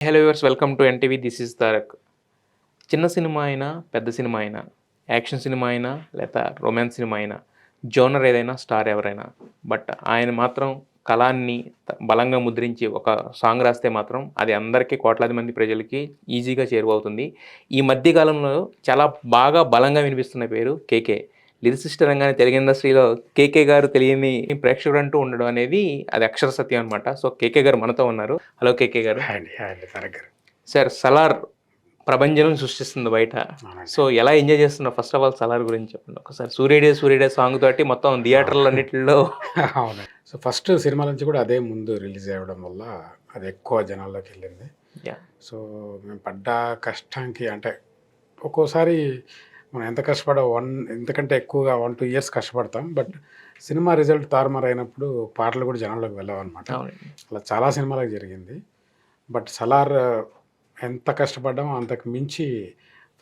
Hello viewers, welcome to NTV. This is Tarak. చిన్న cinema అయినా, పెద్ద సినిమా అయినా, యాక్షన్ సినిమా అయినా, లేదా రొమాన్స్ సినిమా అయినా, జోనర్ ఏదైనా, స్టార్ ఎవరైనా, బట్ ఆయన మాత్రం కళాన్ని బలంగా ముద్రించి ఒక సాంగ్ రాస్తే మాత్రం అది అందరికీ, కోట్లాది మంది ప్రజలకి ఈజీగా చేరువవుతుంది. ఈ మధ్య కాలంలో చాలా బాగా బలంగా వినిపిస్తున్న పేరు కేకే. లిరిసిస్ట్ రంగానే తెలుగు ఇండస్ట్రీలో కేకే గారు తెలియని ప్రేక్షకుడు అంటూ ఉండడం అనేది అది అక్షర సత్యం అనమాట. సో కేకే గారు మనతో ఉన్నారు. హలో కేకే గారు. హాయ్ అండి, హాయ్ అండి తారక్ గారు. సార్, 'సలార్' ప్రభంజనం సృష్టిస్తుంది బయట. అవునండి. సో ఎలా ఎంజాయ్ చేస్తున్నారు? ఫస్ట్ ఆఫ్ ఆల్ 'సలార్' గురించి చెప్పండి ఒకసారి. 'సూర్యుడే సూర్యుడే' సాంగ్ తోటి మొత్తం థియేటర్లన్నిటిలో అవునండి. సో ఫస్ట్ సినిమా నుంచి కూడా అదే ముందు రిలీజ్ అవ్వడం వల్ల అది ఎక్కువ జనాల్లోకి వెళ్ళింది. యాహ్! సో మేము పడ్డ కష్టానికి అంటే ఒక్కోసారి మనం ఎంత కష్టపడా ఎంతకంటే ఎక్కువగా 1-2 ఇయర్స్ కష్టపడతాం. బట్ సినిమా రిజల్ట్ తారుమారైనప్పుడు పాటలు కూడా జనాల్లోకి వెళ్ళవన్నమాట. అవునండి. అలా చాలా సినిమాలకు జరిగింది. బట్ 'సలార్' ఎంత కష్టపడ్డామో అంతకు మించి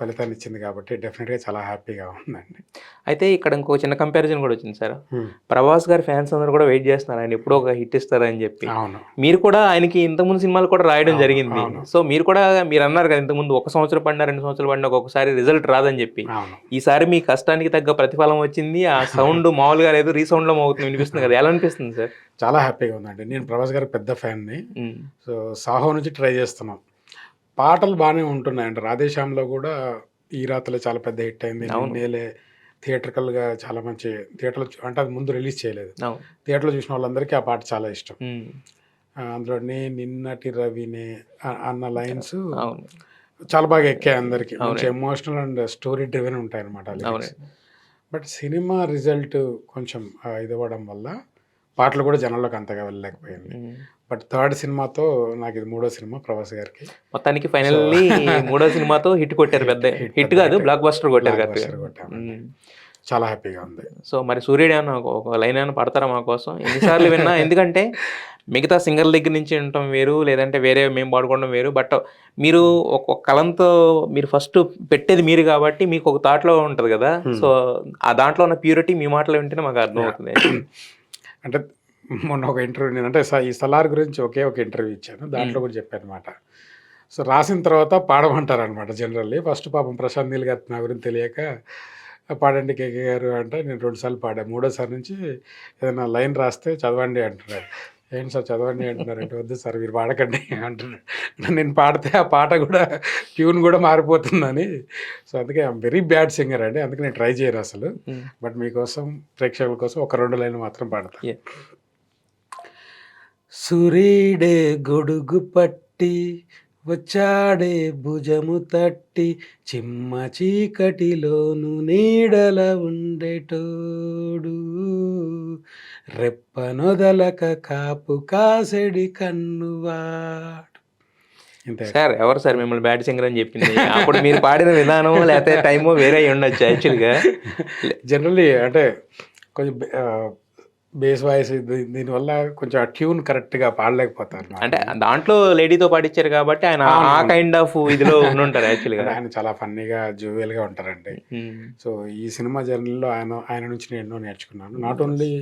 ఫలితాన్ని ఇచ్చింది కాబట్టి డెఫినెట్‌గా చాలా హ్యాపీగా ఉందండి. అయితే ఇక్కడ ఇంకో చిన్న కంపారిజన్ కూడా వచ్చింది సార్. హ్మ్. 'ప్రభాస్' గారి ఫ్యాన్స్ అందరూ కూడా వెయిట్ చేస్తున్నారు ఆయన ఎప్పుడో ఒక హిట్ ఇస్తారని చెప్పి. అవును. మీరు కూడా ఆయనకి ఇంతకుముందు సినిమాలు కూడా రాయడం అవును. జరిగింది. అవును. సో మీరు కూడా మీరన్నారు కదా ఇంతకుముందు 1 సంవత్సరం పడినా, 2 సంవత్సరాలు పడినా ఒక్కొక్కసారి రిజల్ట్ రాదని చెప్పి. అవును. ఈసారి మీ కష్టానికి తగ్గ ప్రతిఫలం వచ్చింది. ఆ సౌండ్ మామూలుగా లేదు, రీసౌండ్‌లో మోగుతుంది వినిపిస్తుంది కదా! ఎలా అనిపిస్తుంది సార్? చాలా హ్యాపీగా ఉందండి. నేను 'ప్రభాస్' గారికి పెద్ద ఫ్యాన్‌ని. హ్మ్. సో 'సాహో' నుంచి ట్రై చేస్తున్నాం. పాటలు బానే ఉంటున్నాయండి. 'రాధేశ్యామ్‌లో' కూడా 'ఈ రాతలే' చాలా పెద్ద హిట్ అయింది. అవును. 'నిన్నేలే' థియేట్రికల్‌గా చాలా మంచి థియేటర్‌లో అంటే అది ముందు రిలీజ్ చేయలేదు. అవును. థియేటర్‌లో చూసిన వాళ్ళందరికీ ఆ పాట చాలా ఇష్టం. హ్మ్. అందులో 'నే నిన్నటి రవినే' అన్న లైన్స్ అవును. చాలా బాగా ఎక్కాయి అందరికి. మంచి అవునండి. ఎమోషనల్ అండ్ స్టోరీ డ్రివెన్ ఉంటాయన్నమాట ఆ లిరిక్స్. అవునండి. బట్ సినిమా రిజల్ట్ కొంచెం ఇదవ్వడం వల్ల పాటలు కూడా జనాల్లోకి అంతగా వెళ్ళలేకపోయింది. హ్మ్. బట్ థర్డ్ సినిమాతో నాకిది మూడో సినిమా 'ప్రభాస్' గారికి. మొత్తానికి సో ఫైనల్లీ మూడో సినిమాతో హిట్ కొట్టారు. హిట్ పెద్ద హిట్ హిట్ పెద్ద కాదు, హిట్ బ్లాక్ బస్టర్ కొట్టారు బ్లాక్ కరెక్ట్‌గా. బస్టర్ కొట్టామండి. హ్మ్. చాలా హ్యాపీగా ఉంది. సో మరి 'సూర్యుడు' ఏమన్నా ఒక లైన్ ఏమన్నా పాడతారా మా కోసం? ఎన్ని సార్లు విన్నా ఎందుకంటే మిగతా సింగర్‌ల దగ్గర నుంచి వినటం వేరు, లేదంటే వేరే మేము పాడుకోవడం వేరు. బట్ మీరు హ్మ్. ఒక కలంతో మీరు ఫస్ట్ పెట్టేది మీరు కాబట్టి మీకు ఒక థాట్‌లో ఉంటది కదా! హ్మ్. సో ఆ దాంట్లో ఉన్న ప్యూరిటీ మీ మాటలో వింటేనే మాకు యాహ్! అర్థమవుతుంది. అంటే మొన్న ఒక ఇంటర్వ్యూ నేనంటే ఈ 'సలార్' గురించి ఒకే ఒక ఇంటర్వ్యూ ఇచ్చాను. హ్మ్. దాంట్లో కూడా చెప్పానన్నమాట. సో రాసిన తర్వాత పాడమంటారనమాట జనరల్లీ. ఫస్ట్ పాపం ప్రశాంత్ నీల్ గారికి నా గురించి తెలియక పాడండి కేకే గారు అంటే నేను 2 సార్లు పాడా. మూడోసారి నుంచి ఏదైనా లైన్ రాస్తే చదవండి అంటున్నాడు. ఏంటి సార్ చదవండి అంటున్నారంటే, వద్దు సార్ మీరు పాడకండి అంటున్నాడు. నేను పాడితే ఆ పాట కూడా ట్యూన్ కూడా మారిపోతుందని. సో అందుకే ఐయామ్ వెరీ బ్యాడ్ సింగర్ అండి. అందుకే నేను ట్రై చేయను అసలు. హ్మ్. బట్ మీకోసం ప్రేక్షకుల కోసం ఒక 2 లైన్లు మాత్రం పాడతా. యాహ్! సూరీడే గొడుగు పట్టి వచ్చాడే భుజము తట్టి చిమ్మ చీకటిలోను నీడల ఉండేటోడు రెప్పనొదలక కాపు కాసెడి కన్నువాడు. ఇంతే. సార్ ఎవరు సార్ మిమ్మల్ని బ్యాడ్ సింగర్ అని చెప్పింది? అప్పుడు మీరు పాడిన విధానం లేతే టైమో వేరే అయ్యుండొచ్చు యాక్చువల్‌గా. జనరల్లీ అంటే కొంచెం బేస్ వాయిస్ దీనివల్ల కొంచెం ఆ ట్యూన్ కరెక్ట్‌గా పాడలేకపోతారు అంటే నార్మల్‌గా. దాంట్లో లేడీతో పాడించారు కాబట్టి ఆయన ఆ అవునవును. కైండ్ ఆఫ్ ఇదిలో ఉండుంటారు యాక్చువల్‌గా. అంటే ఆయన చాలా ఫన్నీగా, జోవియల్‌గా ఉంటారండి. హ్మ్. సో, ఈ సినిమా జర్నీలో ఆయన నుంచి నేను ఎన్నో నేర్చుకున్నాను. Not yes. ఓన్లీ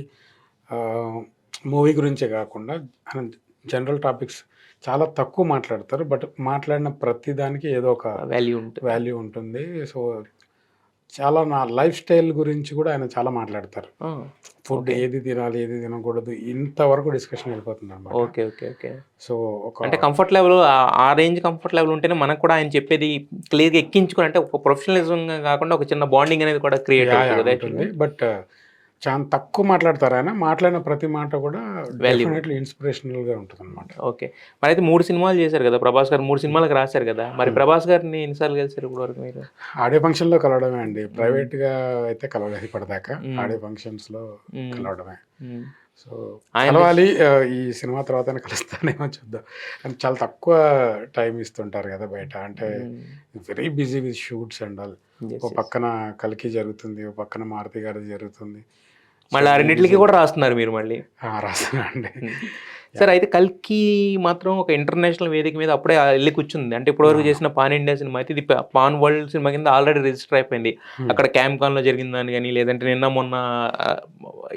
ఆహ్, మూవీ గురించే కాకుండా ఆయన జనరల్ టాపిక్స్ చాలా తక్కువ మాట్లాడతారు. బట్ మాట్లాడిన ప్రతి దానికి ఏదో ఒక వాల్యూ ఉంటుంది. వాల్యూ ఉంటుంది. సో, చాలా నా లైఫ్ స్టైల్ గురించి కూడా ఆయన చాలా మాట్లాడతారు. ఆ! Food okay. ఏది తినాలి, ఏది తినకూడదు ఇంతవరకు డిస్కషన్ వెళ్ళిపోతుందనమాట. ఓకే. ఓకే. ఓకే. సో, ఒక అంటే కంఫర్ట్ లెవెల్ ఆ రేంజ్ కంఫర్ట్ లెవెల్ ఉంటేనే మనకు కూడా ఆయన చెప్పేది క్లియర్‌గా ఎక్కించుకొని అంటే ఒక ప్రొఫెషనలిజంగా కాకుండా ఒక చిన్న బాండింగ్ అనేది కూడా క్రియేట్ అవుతుంది కదా ఉంటుంది. యాక్చువల్‌గా. బట్ చాలా తక్కువ మాట్లాడతారాయన. మాట్లాడిన ప్రతి మాట కూడా వాల్యూ. డెఫినెట్‌లీ ఇన్‌స్పిరేషనల్‌గా ఉంటదనమాట. ఓకే. మరైతే 3 సినిమాలు చేశారు కదా! 'ప్రభాస్' గారు 3 సినిమాలకు రాసారు కదా! మరి హ్మ్. 'ప్రభాస్' గారిని ఎన్ని సార్లు కలిసారు ఇప్పటి వరకు మీరు? ఆడియో ఫంక్షన్‌లో కలవడమే అండి. హ్మ్. ప్రైవేట్‌గా అయితే కలవలేదు ఇప్పటిదాకా. హ్మ్. ఆడియో ఫంక్షన్స్‌లో హ్మ్. కలవడమే. హ్మ్. సో, ఆయన కలవాలి. ఈ సినిమా తర్వాతైనా కలుస్తానేమో చూద్దాం. కానీ చాలా తక్కువ టైమ్ ఇస్తుంటారు కదా బయట. అంటే hmm. Very busy with shoots and all. Oh yes. Yes. పక్కన 'కల్కి' జరుగుతుంది. ఓ పక్కన 'మారుతి' గారిది జరుగుతుంది. సో, మళ్ళీ ఆ వెరీ రెండిట్లికి బిజీ. కూడా రాస్తున్నారు మీరు మళ్ళీ. రాసానండి. హ్మ్. సార్ అయితే కల్కి మాత్రం ఒక ఇంటర్నేషనల్ వేదిక మీద అప్పుడే వెళ్ళి కూర్చుంది. అంటే ఇప్పటివరకు చేసిన పాన్ ఇండియా సినిమా అయితే ఇది పాన్ వరల్డ్ సినిమా కింద ఆల్రెడీ రిజిస్టర్ అయిపోయింది. అక్కడ క్యాంప్కాన్లో జరిగిన దాని కానీ, లేదంటే నిన్న మొన్న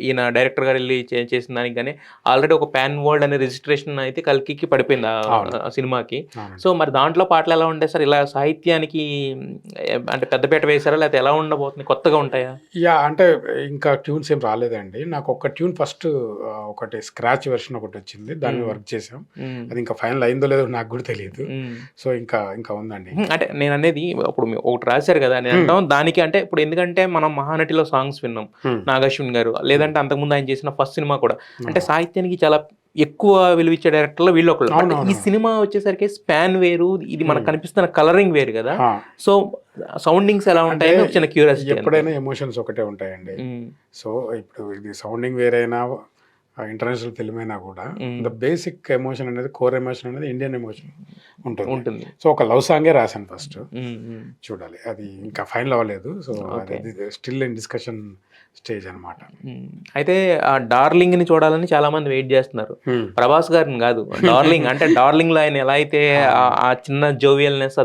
ఈయన డైరెక్టర్ గారు వెళ్ళి చేసిన దానికి కానీ ఆల్రెడీ ఒక పాన్ వరల్డ్ అనే రిజిస్ట్రేషన్ అయితే కల్కికి పడిపోయింది ఆ సినిమాకి. సో మరి దాంట్లో పాటలు ఎలా ఉంటాయి సార్? ఇలా సాహిత్యానికి అంటే పెద్దపీట వేశారా, లేకపోతే ఎలా ఉండబోతుంది, కొత్తగా ఉంటాయా? అంటే ఇంకా ట్యూన్స్ ఏం రాలేదండి. నాకు ఒక ట్యూన్ ఫస్ట్ ఒకటి స్క్రాచ్ వెర్షన్ ఒకటి వచ్చింది, దాన్ని వర్క్ చేసాం. అది ఇంకా ఫైనల్ అయిందో లేదో నాకు కూడా తెలియదు. సో ఇంకా ఉందండి. అంటే నేను అనేది ఇప్పుడు ఒకటి రాశారు కదా నేను అంటాం దానికి. అంటే ఇప్పుడు ఎందుకంటే మనం మహానటిలో సాంగ్స్ విన్నాం నాగార్జున గారు, లేదంటే అంతకుముందు ఆయన చేసిన ఫస్ట్ సినిమా కూడా. అంటే సాహిత్యానికి చాలా ఎక్కువ విలువిచ్చే డైరెక్టర్లో వీళ్ళు ఒకళ్ళు. ఈ సినిమా వచ్చేసరికి స్పాన్ వేరు, ఇది మనకు కనిపిస్తున్న కలరింగ్ వేరు కదా. సో సౌండింగ్స్ ఎలా ఉంటాయని ఒక చిన్న క్యూరియాసిటీ. ఎప్పుడైనా ఎమోషన్స్ ఒకటే ఉంటాయండి. సో ఇప్పుడు ఇది సౌండింగ్ వేరైనా ఇంటర్నేషనల్ ఫిల్మ్ అయినా కూడా ద బేసిక్ ఎమోషన్ అనేది, కోర్ ఎమోషన్ అనేది ఇండియన్ ఎమోషన్ ఉంటుంది. సో ఒక లవ్ సాంగే రాశాను ఫస్ట్. చూడాలి, అది ఇంకా ఫైనల్ అవ్వలేదు. So still in discussion stage అనమాట. అయితే ఆ డార్లింగ్ ని చూడాలని చాలా మంది వెయిట్ చేస్తున్నారు. ప్రభాస్ గారిని కాదు, డార్లింగ్. అంటే డార్లింగ్ లో ఆయన ఎలా అయితే ఆ చిన్న జోవియల్నెస్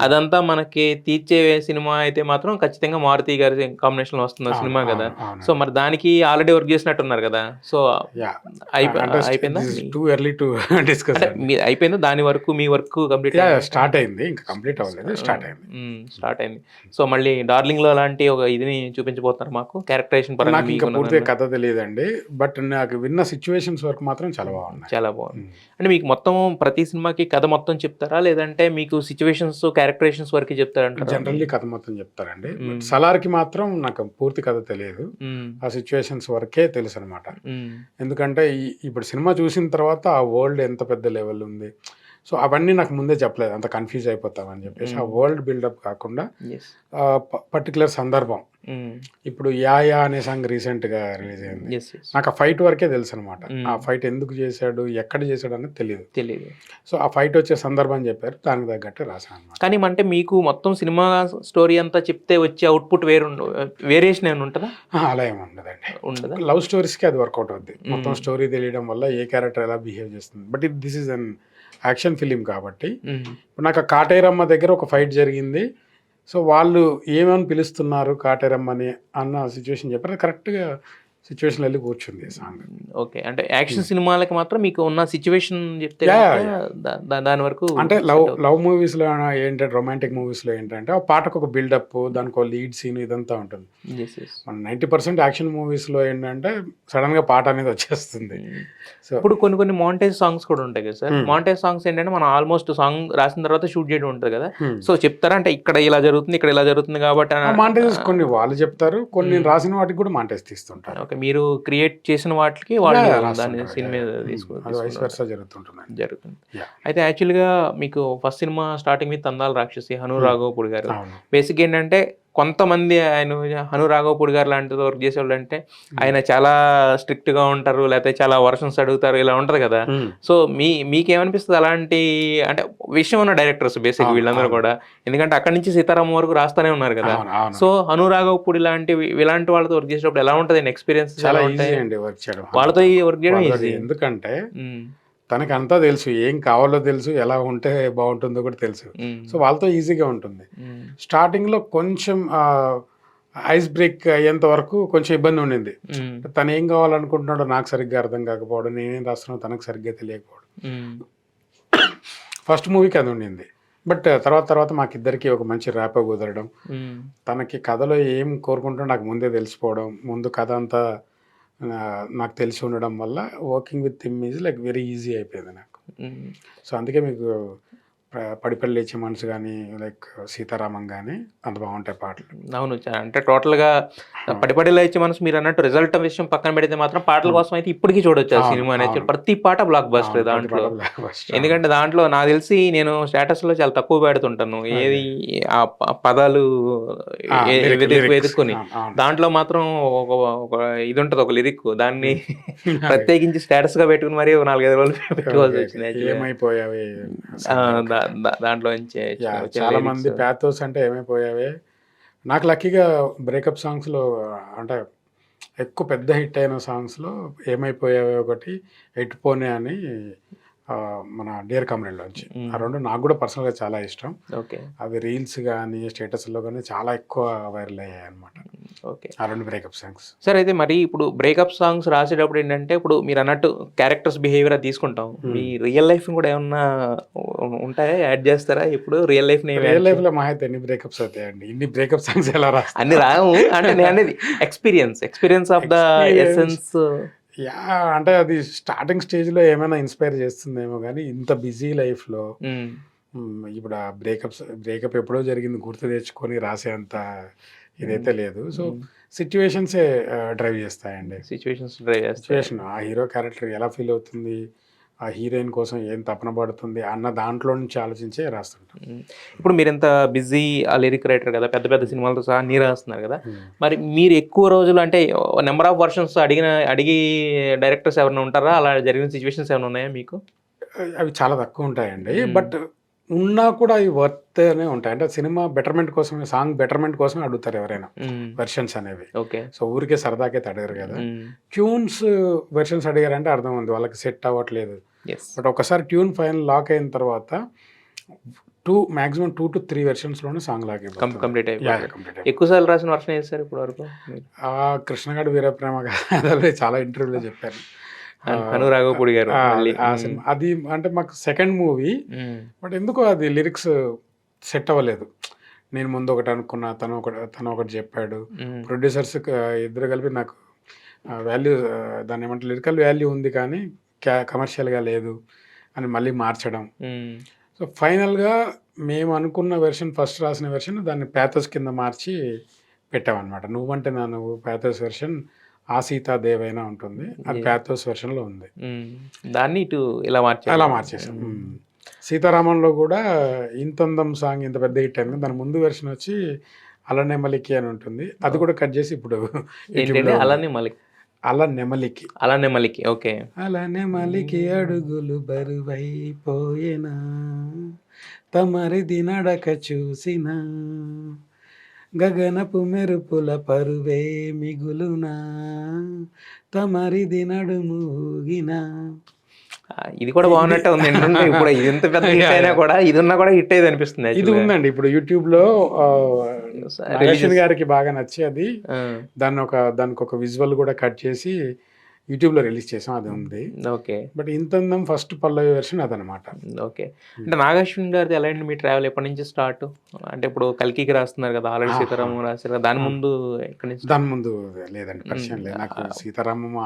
అదంతా మనకి తీర్చే సినిమా అయితే మాత్రం ఖచ్చితంగా మారుతి గారి కాంబినేషన్ లో వస్తున్న సినిమా కదా. సో మరి దానికి ఆల్రెడీ వర్క్ చేసినట్టున్నారు కదా. సో అయిపోయిందా? Too early to discuss. అయిపోయిందా దాని వరకు? మీ వర్క్ కంప్లీట్ స్టార్ట్ అయింది, ఇంకా కంప్లీట్ అవ్వలేదు, స్టార్ట్ అయింది. సో మళ్ళీ డార్లింగ్ లో అలాంటి ఒక ఇదిని చూపించబోతున్నారు మాకు క్యారెక్టరైజేషన్ పరంగా? నాకు ఇంకా పూర్తిగా కథ తెలియదండి, బట్ నాకు విన్న సిచ్యువేషన్స్ వరకు మాత్రం చాలా బాగుంది. అంటే మీకు మొత్తం ప్రతి సినిమాకి కథ మొత్తం చెప్తారా, లేదంటే మీకు సిచ్యువేషన్స్ క్యారెక్టరైజేషన్స్ వరకు చెప్తారంటారా? జనరల్లీ కథ మొత్తం చెప్తారండి. సలార్కి మాత్రం నాకు పూర్తి కథ తెలియదు, ఆ సిచ్యువేషన్స్ వరకే తెలుసు అనమాట. ఎందుకంటే ఇప్పుడు సినిమా చూసిన తర్వాత ఆ వరల్డ్ ఎంత పెద్ద లెవెల్ ఉంది, సో అవన్నీ నాకు ముందే చెప్పలేదు, అంత కన్ఫ్యూజ్ అయిపోతామని చెప్పేసి. ఆ వరల్డ్ బిల్డప్ కాకుండా పర్టికులర్ సందర్భం. ఇప్పుడు యా అనే సాంగ్ రీసెంట్ గా రిలీజ్ అయింది. నాకు ఆ ఫైట్ వరకే తెలుసు అనమాట. ఆ ఫైట్ ఎందుకు చేశాడు, ఎక్కడ చేశాడు అనేది తెలియదు. సో ఆ ఫైట్ వచ్చే సందర్భం చెప్పారు, దానికి తగ్గట్టు రాశాను అనమాట. కానీ అంటే మీకు మొత్తం సినిమా స్టోరీ అంతా చెప్తే వచ్చే అవుట్పుట్ వేరియేషన్ ఏమైనా ఉంటుందా? అలా ఏమి ఉండదండి. లవ్ స్టోరీస్ కి అది వర్కౌట్ అవుద్ది. మొత్తం స్టోరీ తెలియడం వల్ల ఏ క్యారెక్టర్ ఎలా బిహేవ్ చేస్తుంది. But this is an action film కాబట్టి ఇప్పుడు నాకు కాటేరమ్మ దగ్గర ఒక ఫైట్ జరిగింది. సో వాళ్ళు ఏమని పిలుస్తున్నారు కాటేరమ్మని అన్న సిచ్యువేషన్ చెప్పారు, కరెక్ట్గా సిచ్యువేషన్ వెళ్ళి కూర్చుంది సాంగ్. ఓకే, అంటే యాక్షన్ సినిమాలకి మాత్రం మీకు ఉన్న సిచ్యువేషన్ చెప్తే దాని వరకు. అంటే లవ్ మూవీస్లో ఏంటంటే, రొమాంటిక్ మూవీస్లో ఏంటంటే ఆ పాటకు ఒక బిల్డప్, దానికి ఒక లీడ్ సీన్ ఇదంతా ఉంటుంది. మన 90% యాక్షన్ మూవీస్లో ఏంటంటే సడన్గా పాట అనేది వచ్చేస్తుంది. సో ఇప్పుడు కొన్ని మాంటేజ్ సాంగ్స్ కూడా ఉంటాయి కదా సార్. మాంటేజ్ సాంగ్స్ ఏంటంటే మనం ఆల్మోస్ట్ సాంగ్ రాసిన తర్వాత షూట్ చేయడం ఉంటుంది కదా. సో చెప్తారా అంటే ఇక్కడ ఇలా జరుగుతుంది, ఇక్కడ ఇలా జరుగుతుంది కాబట్టి మాంటేజెస్ కొన్ని వాళ్ళు చెప్తారు, కొన్ని రాసిన వాటికి కూడా మాంటేజ్ తీస్తుంటారు. మీరు క్రియేట్ చేసిన వాటికి వాళ్ళు దాన్ని సినిమా జరుగుతుంది. అయితే యాక్చువల్గా మీకు ఫస్ట్ సినిమా స్టార్టింగ్ విత్ అందాల రాక్షసి, హను రాఘవపూడి గారు. బేసిక్ ఏంటంటే కొంతమంది ఆయన హను రాఘవపూడి గారు లాంటి వర్క్ చేసేవాళ్ళు అంటే ఆయన చాలా స్ట్రిక్ట్ గా ఉంటారు, లేకపోతే చాలా వర్షన్స్ అడుగుతారు, ఇలా ఉంటది కదా. సో మీకేమనిపిస్తుంది అలాంటి అంటే విషయం ఉన్న డైరెక్టర్స్ బేసిక్ వీళ్ళందరూ కూడా? ఎందుకంటే అక్కడి నుంచి సీతారాం వరకు రాస్తానే ఉన్నారు కదా. సో హను రాఘవపూడి ఇలాంటి వాళ్ళతో వర్క్ చేసేటప్పుడు ఎలా ఉంటది ఎక్స్పీరియన్స్? చాలా ఈజీ అండి వర్క్ చేయడం, వాళ్ళతో వర్క్ చేయడం ఈజీ. ఎందుకంటే తనకి అంతా తెలుసు, ఏం కావాలో తెలుసు, ఎలా ఉంటే బాగుంటుందో కూడా తెలుసు. సో వాళ్ళతో ఈజీగా ఉంటుంది. స్టార్టింగ్లో కొంచెం ఐస్ బ్రేక్ అయ్యేంత వరకు కొంచెం ఇబ్బంది ఉండింది. తను ఏం కావాలనుకుంటున్నాడో నాకు సరిగ్గా అర్థం కాకపోవడం, నేనేం రాస్తున్నాడో తనకు సరిగ్గా తెలియకపోవడం. ఫస్ట్ మూవీకి అది ఉండింది. బట్ తర్వాత మాకిద్దరికి ఒక మంచి ర్యాప్ కుదరడం, తనకి కథలో ఏం కోరుకుంటున్నా నాకు ముందే తెలిసిపోవడం, ముందు కథ అంతా నాకు తెలిసి ఉండడం వల్ల working with him is like very easy అయిపోయింది నాకు. సో అందుకే మీకు పడిపల్లి లేచే మనసు కానీ, లైక్ సీతారామం కానీ అంత బాగుంటాయి పాటలు. అవును, అంటే టోటల్గా పడిపల్లి లేచే మనసు మీరు అన్నట్టు రిజల్ట్ విషయం పక్కన పెడితే మాత్రం పాటల కోసం అయితే ఇప్పటికీ చూడొచ్చు ఆ సినిమా అనేది. ప్రతి పాట బ్లాక్ బస్టర్ దాంట్లో. ఎందుకంటే దాంట్లో నాకు తెలిసి నేను స్టేటస్లో చాలా తక్కువ పెడుతుంటాను ఏది ఆ పదాలు వెతుక్కుని. దాంట్లో మాత్రం ఒక ఇది ఉంటుంది, ఒక లిరిక్, దాన్ని ప్రత్యేకించి స్టేటస్ గా పెట్టుకుని మరి 4-5 రోజులు పెట్టుకోవాల్సి వచ్చింది. ఏమైపోయావి దాంట్లో చాలా మంది ప్యాథోస్ అంటే ఏమైపోయావే. నాకు లక్కీగా బ్రేకప్ సాంగ్స్లో అంటే ఎక్కువ పెద్ద హిట్ అయిన సాంగ్స్‌లో 'ఏమైపోయావే' ఒకటి, 'ఎటుపోనే' అని మన 'డియర్ కామ్రేడ్‌లోంచి. ఆ 2 నాకు గూడా పర్సనల్‌గా చాలా ఇష్టం. ఓకే. అవి రీల్స్ గానీ, స్టేటస్‌లో గానీ చాలా ఎక్కువ వైరల్ అయ్యాయన్నమాట. ఓకే. ఆ 2 బ్రేకప్ సాంగ్స్. సార్ అయితే మరి ఇప్పుడు బ్రేకప్ సాంగ్స్ రాసేటప్పుడు ఏంటంటే, ఇప్పుడు మీరన్నట్టు క్యారెక్టర్స్ బిహేవియర్ అది తీసుకుంటాం. మీ రియల్ లైఫ్‌ని కూడా ఏమన్నా ఉంటాయా? యాడ్ చేస్తారా? ఇప్పుడు రియల్ లైఫ్‌ని ఏమి రియల్ యాడ్ లైఫ్‌లో మహా అయితే ఎన్ని బ్రేకప్స్ అవుతాయండి? ఇన్ని బ్రేకప్ సాంగ్స్ ఎలా రాస్తా? అన్ని రావు. అంటే నేననేది experience of the experience essence. అంటే అది స్టార్టింగ్ స్టేజ్‌లో ఏమైనా ఇన్‌స్పైర్ చేస్తుందేమో గానీ, ఇంత బిజీ లైఫ్‌లో హ్మ్. ఇప్పుడు ఆ బ్రేకప్ ఎప్పుడో జరిగింది గుర్తు తెచ్చుకొని రాసేంత ఇదైతే లేదు. సో, హ్మ్. సిట్యుయేషన్సే డ్రైవ్ చేస్తాయండి. సిట్యుయేషన్స్ డ్రైవ్ చేస్తాయి. సిట్యుయేషన్ ఆ హీరో క్యారెక్టర్ ఎలా ఫీల్ అవుతుంది? ఆ హీరోయిన్ కోసం ఏం తపన పడుతుంది? అన్న దాంట్లో నుంచి ఆలోచించే రాస్తుంటాను. ఇప్పుడు మీరింత బిజీ లిరిక్ రైటర్ కదా! పెద్ద పెద్ద సినిమాలతో సహా అన్నీ రాస్తున్నారు కదా! హ్మ్. మరి మీరు ఎక్కువ రోజులు అంటే నంబర్ ఆఫ్ వర్షన్స్ అడిగి డైరెక్టర్స్ ఎవరైనా ఉంటారా? అలా జరిగిన సిట్యుయేషన్స్ ఏమైనా ఉన్నాయా మీకు? అవి చాలా తక్కువుంటాయండి. హ్మ్. బట్ ఉన్నా కూడా అవి వర్త్‌నే ఉంటాయి. అంటే సినిమా బెటర్‌మెంట్ కోసమే, సాంగ్ బెటర్‌మెంట్ కోసమే అడుగుతారు ఎవరైనా హ్మ్. వెర్షన్స్ అనేవి. ఓకే. సో, ఊరికే సరదాకైతే అడగరు గదా! హ్మ్. ట్యూన్స్ వెర్షన్స్ అడిగారంటే అర్థం ఉంది. వాళ్ళకి సెట్ అవ్వట్లేదు. యెస్. బట్ ఒక్కసారి ట్యూన్ ఫైనల్ లాక్ అయిన తర్వాత మాక్సిమం 2-3 వెర్షన్స్‌లోనే సాంగ్ లాక్ అయిపోతుంది. కంప్లీట్ అయిపోతది. కంప్లీట్ ఎక్కువ అయిపోతుంది. సార్లు రాసిన వర్షన్ ఏది సార్ ఇప్పటి వరకు మీరు? 'కృష్ణగాడి వీరప్రేమ గాథ'లో చాలా ఇంటర్వ్యూలో చెప్పాను. ఆహ్, అనురాఘవపూడి గారు ఆ! మళ్ళీ. ఆ హ్మ్. సినిమా అది అంటే మాకు సెకండ్ మూవీ. హ్మ్. బట్ ఎందుకో అది లిరిక్స్ సెట్ అవ్వలేదు. నేను ముందు ఒకటి అనుకున్నా. తను ఒకటి చెప్పాడు. హ్మ్. ప్రొడ్యూసర్స్ ఇద్దరు కలిపి నాకు వాల్యూ దాన్నేమంటారు లిరికల్ వాల్యూ ఉంది కానీ కమర్షియల్‌గా లేదు అని మళ్ళీ మార్చడం. హ్మ్. సో, ఫైనల్‌గా మేము అనుకున్న వెర్షన్ ఫస్ట్ రాసిన వెర్షన్ దాన్ని ప్యాథోస్ కింద మార్చి పెట్టామనమాట. 'నువ్వంటే నా నువ్వు' ప్యాథోస్ వెర్షన్ 'ఆ సీతాదేవైనా' ఉంటుంది. అది ఏ ప్యాథోస్ వెర్షన్‌లో ఉంది. హ్మ్. దాన్ని ఇటు ఇలా అలా మార్చారు. మార్చేసాం. హ్మ్. 'సీతారామంలో' గూడా 'ఇంతందం' సాంగ్ ఇంత పెద్ద హిట్ అయింది. దాని ముందు వెర్షన్ వచ్చి 'అల నెమలికి' అని ఉంటుంది. అది ఓహ్! కూడా కట్ చేసి ఇప్పుడు ఏంటండి యూట్యూబ్‌లో ఉంది. అలానే మళ్ళీ 'అల నెమలికి' అలానే మళ్ళీకి. ఓకే. అల నెమలికి అడుగులు బరువైపోయెనా తమరిది నడక చూసినా గగనపు మెరుపుల పరువే మిగులునా తమరిది నడుము ఊగినా. ఇది కూడా ఇది బాగున్నట్టే ఉంది. ఏంటంటే ఇప్పుడు ఇది ఇంత పెద్ద హిట్ యాహ్! అయినా యాహ్! కూడా ఇది ఉన్నా కూడా హిట్ అయ్యేది అనిపిస్తుంది ఇది యాక్చువల్‌గా. ఉందండి. ఇప్పుడు యూట్యూబ్‌లో నాగార్జున రిలీజెస్. గారికి బాగా నచ్చి అది ఆ! దానికొక విజువల్ గూడా కట్ చేసి యూట్యూబ్‌లో రిలీజ్ చేసాం. అది ఉంది. ఓకే. బట్ 'ఇంతందం' ఫస్ట్ పల్లవి వెర్షన్ అదనమాట. ఓకే. హ్మ్. అంటే 'నాగార్జున' గారిది ఎలా అండి మీ ట్రావెల్ ఎప్పటి నుంచి స్టార్టు? అంటే ఇప్పుడు 'కల్కికి' రాస్తున్నారు కదా! ఆల్రెడీ ఆహా! 'సీతారామం' రాసారు కదా! దాని ఆ! ముందు ఎక్కడి నుంచి దాని స్టార్ట్? ముందు లేదండి. హ్మ్. పరిచయం లేదు. నాకు ఆహ్, 'సీతారామం'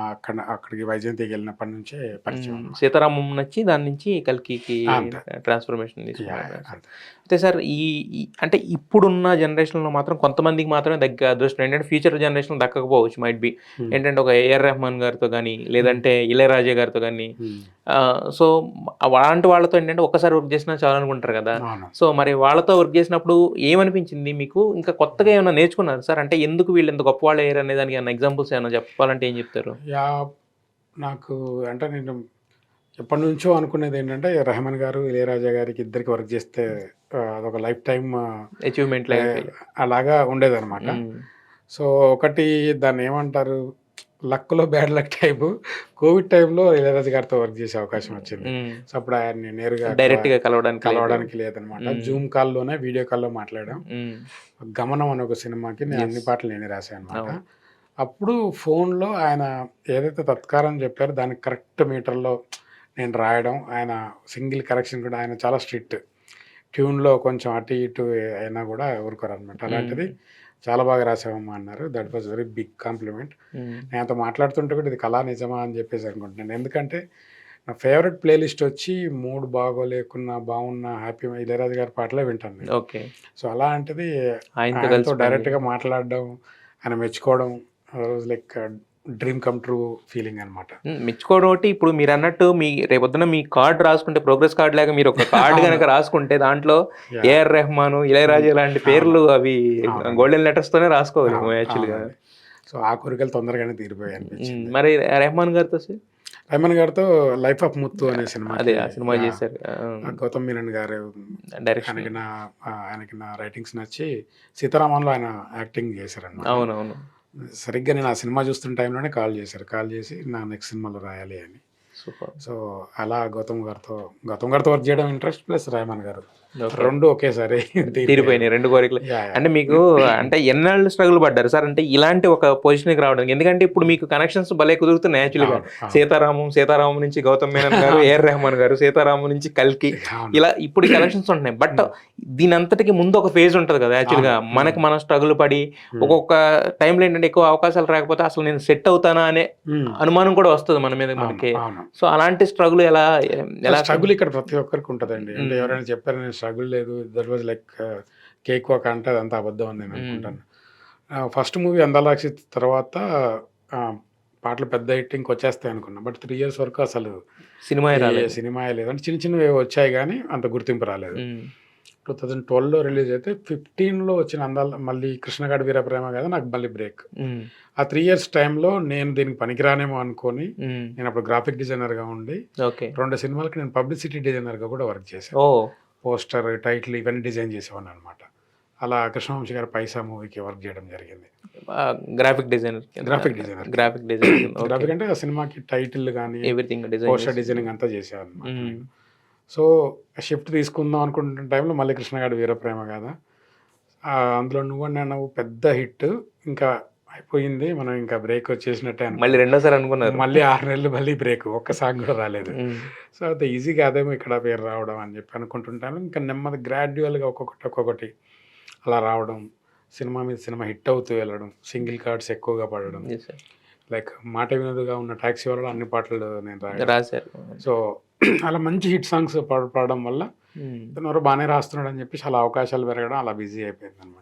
అక్కడికి వైజయంతికెళ్ళినప్పటి నుంచే పరిచయం అన్నమాట. 'సీతారామం' నచ్చి దాని నుంచి 'కల్కికి' అంతే. ట్రాన్స్‌ఫర్మేషన్ తీసుకున్నారు. యాహ్! అంతే. అయితే సార్ ఈ ఈ అంటే ఇప్పుడున్న జనరేషన్‌లో మాత్రం కొంతమందికి మాత్రమే దక్కే అదృష్టం ఏంటంటే ఫ్యూచర్ జనరేషన్‌లో దక్కకపోవచ్చు మైట్ బి. హ్మ్. ఏంటంటే ఒక ఏఆర్ రెహమాన్ గారితో గాని, హ్మ్. లేదంటే ఇళయరాజా గారితో గాని హ్మ్. సో, అలాంటి వాళ్ళతో ఏంటంటే ఒక్కసారి వర్క్ చేసినా చాలనుకుంటారు కదా! అవును. సో, మరి వాళ్ళతో వర్క్ చేసినప్పుడు ఏమనిపించింది మీకు? ఇంకా కొత్తగా ఏమైనా నేర్చుకున్నారా సార్? అంటే ఎందుకు వీళ్ళు ఇంత గొప్పవాళ్ళయ్యారు అనే దానికి ఏమన్నా ఎగ్జాంపుల్స్ ఏమైనా చెప్పాలంటే ఏం చెప్తారు? యాహ్! నాకు అంటే నేను ఎప్పటినుంచో అనుకునేదేంటంటే 'రెహమాన్' గారు, 'ఇళయరాజా' గారికి ఇద్దరికి వర్క్ చేస్తే అదొక లైఫ్ టైమ్ అచీవ్‌మెంట్ లాగా ఆహ్, ఫీల్. అలాగా ఉండేదనమాట. హ్మ్. సో, ఒకటి దాన్నేమంటారు లక్‌లో బ్యాడ్ లక్ టైపు కోవిడ్ టైంలో 'ఇళయరాజా' గారితో వర్క్ చేసే అవకాశం వచ్చింది. హ్మ్. సో, అప్పుడు ఆయన్ని నేరుగా డైరెక్ట్‌గా కలవడానికి లేదు. కలవడానికి లేదనమాట. హ్మ్. జూమ్ కాల్‌లోనే వీడియో కాల్‌లో మాట్లాడాం. హ్మ్. 'గమనం' అనే ఒక సినిమాకి యెస్. అన్ని పాటలు నేనే రాశాననమాట. అవును. అప్పుడు ఫోన్‌లో ఆయన ఏదైతే తత్కారం చెప్పారో దానికి కరెక్ట్ మీటర్‌లో నేను రాయడం, ఆయన సింగిల్ కరెక్షన్ కూడా ఆయన చాలా స్ట్రిక్ట్. ట్యూన్‌లో కొంచెం అటు ఇటు అయినా గూడా ఊరుకోరనమాట. అలాంటిది హ్మ్. చాలా బాగా రాసావమ్మా అన్నారు. That was very big compliment. Hmm. నేను ఆయనతో మాట్లాడుతుంటే కూడా ఇది కళా నిజమా అని చెప్పేసి అనుకుంటున్నాను. ఎందుకంటే నా ఫేవరెట్ ప్లే లిస్ట్ వచ్చి మూడ్ బాగోలేకున్నా, బాగున్నా, హ్యాపీ 'ఇళయరాజా' గారి పాటలే వింటాను నేను. ఓకే. సో, అలాంటిది ఆయనతో ఆయనతో కలిసి పని డైరెక్ట్‌గా మాట్లాడడం, ఆయన మెచ్చుకోవడం was like dream come true feeling అనమాట. మెచ్చుకోవడం ఒకటి, ఇప్పుడు మీరన్నట్టు రేపొద్దున మీ కార్డ్ రాసుకుంటే ప్రోగ్రెస్ కార్డ్ లాగా మీరు ఒక కార్డ్ అవును. గనక రాసుకుంటే దాంట్లో యాహ్! ఏఆర్ రెహమాను, హ్మ్. ఇళయరాజా లాంటి అవును. పేర్లు అవి అవునండి. గోల్డెన్ లెటర్స్‌తోనే రాసుకోగలేము అవును. యాక్చువల్‌గా. అవునండి. సో, ఆ కోరికలు తొందరగానే తీరిపోయాయి అనిపించింది. మరి రెహమాన్ గారితో సార్? రెహమాన్ గారితో 'లైఫ్ ఆఫ్ ముత్తు' అనే అదే సినిమాకి ఆ సినిమా యాహ్! చేశారు. గౌతమ్ మీనన్ గారు డైరెక్షన్. ఆయనకి నా రైటింగ్స్ నచ్చి 'సీతారామంలో' ఆయన యాక్టింగ్ చేశారనమాట. అవునవును. సరిగ్గా నేను ఆ సినిమా చూస్తున్న టైంలోనే కాల్ చేశారు. కాల్ చేసి నా నెక్స్ట్ సినిమాలో రాయాలి అని. సూపర్. సో, అలా గౌతమ్ గారితో వర్క్ చేయడం ఇంట్రెస్ట్ ప్లస్ రెహమాన్ గారు. ఓకే. 2 ఒకేసారి తీరిపోయినాయి 2 కోరికలు. యాహ్! అంటే మీకు అంటే ఎన్నాళ్ళు స్ట్రగుల్ పడ్డారు సార్? అంటే ఇలాంటి ఒక పొజిషన్‌కి రావడానికి? ఎందుకంటే ఇప్పుడు మీకు కనెక్షన్స్ భలే కుదురుతున్నాయి యాక్చువల్‌గా. అవును. సీతారామం నుంచి గౌతమ్ మేనన్ గారు, ఏఆర్ రెహమాన్ గారు, సీతారామం నుంచి కల్కి అవును. ఇలా ఇప్పుడు కనెక్షన్స్ ఉంటున్నాయి. బట్ దీనంతటికి ముందు ఒక ఫేజ్ ఉంటది కదా యాక్చువల్‌గా. అవును. మనకి మనం స్ట్రగుల్ పడి ఒక్కొక్క టైంలో ఏంటంటే ఎక్కువ అవకాశాలు రాకపోతే అసలు నేను సెట్ అవుతానా అనే హ్మ్. అనుమానం కూడా వస్తది మన మీద మనకి. అవును. సో అలాంటి స్ట్రగుల్ ఎలా స్ట్రగుల్ ఇక్కడ ప్రతి ఒక్కరికి ఉంటదండి. అంటే ఎవరైనా చెప్పారు నేను స్ట్రగుల్ లేదు. That was like cake walk అంటే అదంతా అబద్ధం అని నేను అనుకుంటాను. ఫస్ట్ మూవీ అందాలాక్షి తర్వాత పాటలు పెద్ద హిట్టింగ్కి వచ్చేస్తాయి అనుకున్నా. బట్ 3 ఇయర్స్ వరకు అసలు సినిమాయే రాలేదు. సినిమాయే లేదు. అంటే చిన్న చిన్నవి వచ్చాయి కానీ అంత గుర్తింపు రాలేదు. 2012లో రిలీజ్ అయితే 15లో వచ్చిన మళ్ళీ కృష్ణగాడి వీరప్రేమ కదా నాకు మళ్ళీ బ్రేక్. ఆ 3 ఇయర్స్ టైంలో నేను దీనికి పనికిరానేమో అనుకొని నేను అప్పుడు గ్రాఫిక్ డిజైనర్గా ఉండి ఓకే. 2 సినిమాలకి నేను పబ్లిసిటీ డిజైనర్గా కూడా వర్క్ చేశాను. ఓ పోస్టర్, టైటిల్ ఇవన్నీ డిజైన్ చేసేవాడిని అనమాట. అలా కృష్ణవంశీ గారి పైసా మూవీకి వర్క్ చేయడం జరిగింది. Graphic designer. Graphic designer. Graphic అంటే ఆ సినిమాకి టైటిల్ కానీ ఎవ్రీథింగ్ పోస్టర్ డిజైనింగ్ అంతా చేసేవాడిని. సో షిఫ్ట్ తీసుకుందాం అనుకుంటున్న టైంలో మళ్ళీ కృష్ణగాడి వీరప్రేమ కదా అందులో నువ్వు పెద్ద హిట్ ఇంకా అయిపోయింది. మనం ఇంకా బ్రేక్ వచ్చేసినట్టే మళ్ళీ రెండోసారి అనుకున్నారు. మళ్ళీ 6 నెలలు మళ్ళీ బ్రేక్. ఒక్క సాంగ్ కూడా రాలేదు. సో అంత ఈజీ కాదేమో ఇక్కడ పేరు రావడం అని చెప్పి అనుకుంటుంటాను. ఇంకా నెమ్మది గ్రాడ్యువల్గా ఒక్కొక్కటి అలా రావడం, సినిమా మీద సినిమా హిట్ అవుతూ వెళ్ళడం, సింగిల్ కార్డ్స్ ఎక్కువగా పడడం, లైక్ మాట వినదుగా ఉన్న టాక్సీ వాళ్ళలో అన్ని పాటలు నేను రాశారు. సో అలా మంచి హిట్ సాంగ్స్ పాడడం వల్ల ఎవరో బాగానే రాస్తున్నాడు అని చెప్పేసి అలా అవకాశాలు పెరగడం అలా బిజీ అయిపోయింది అనమాట.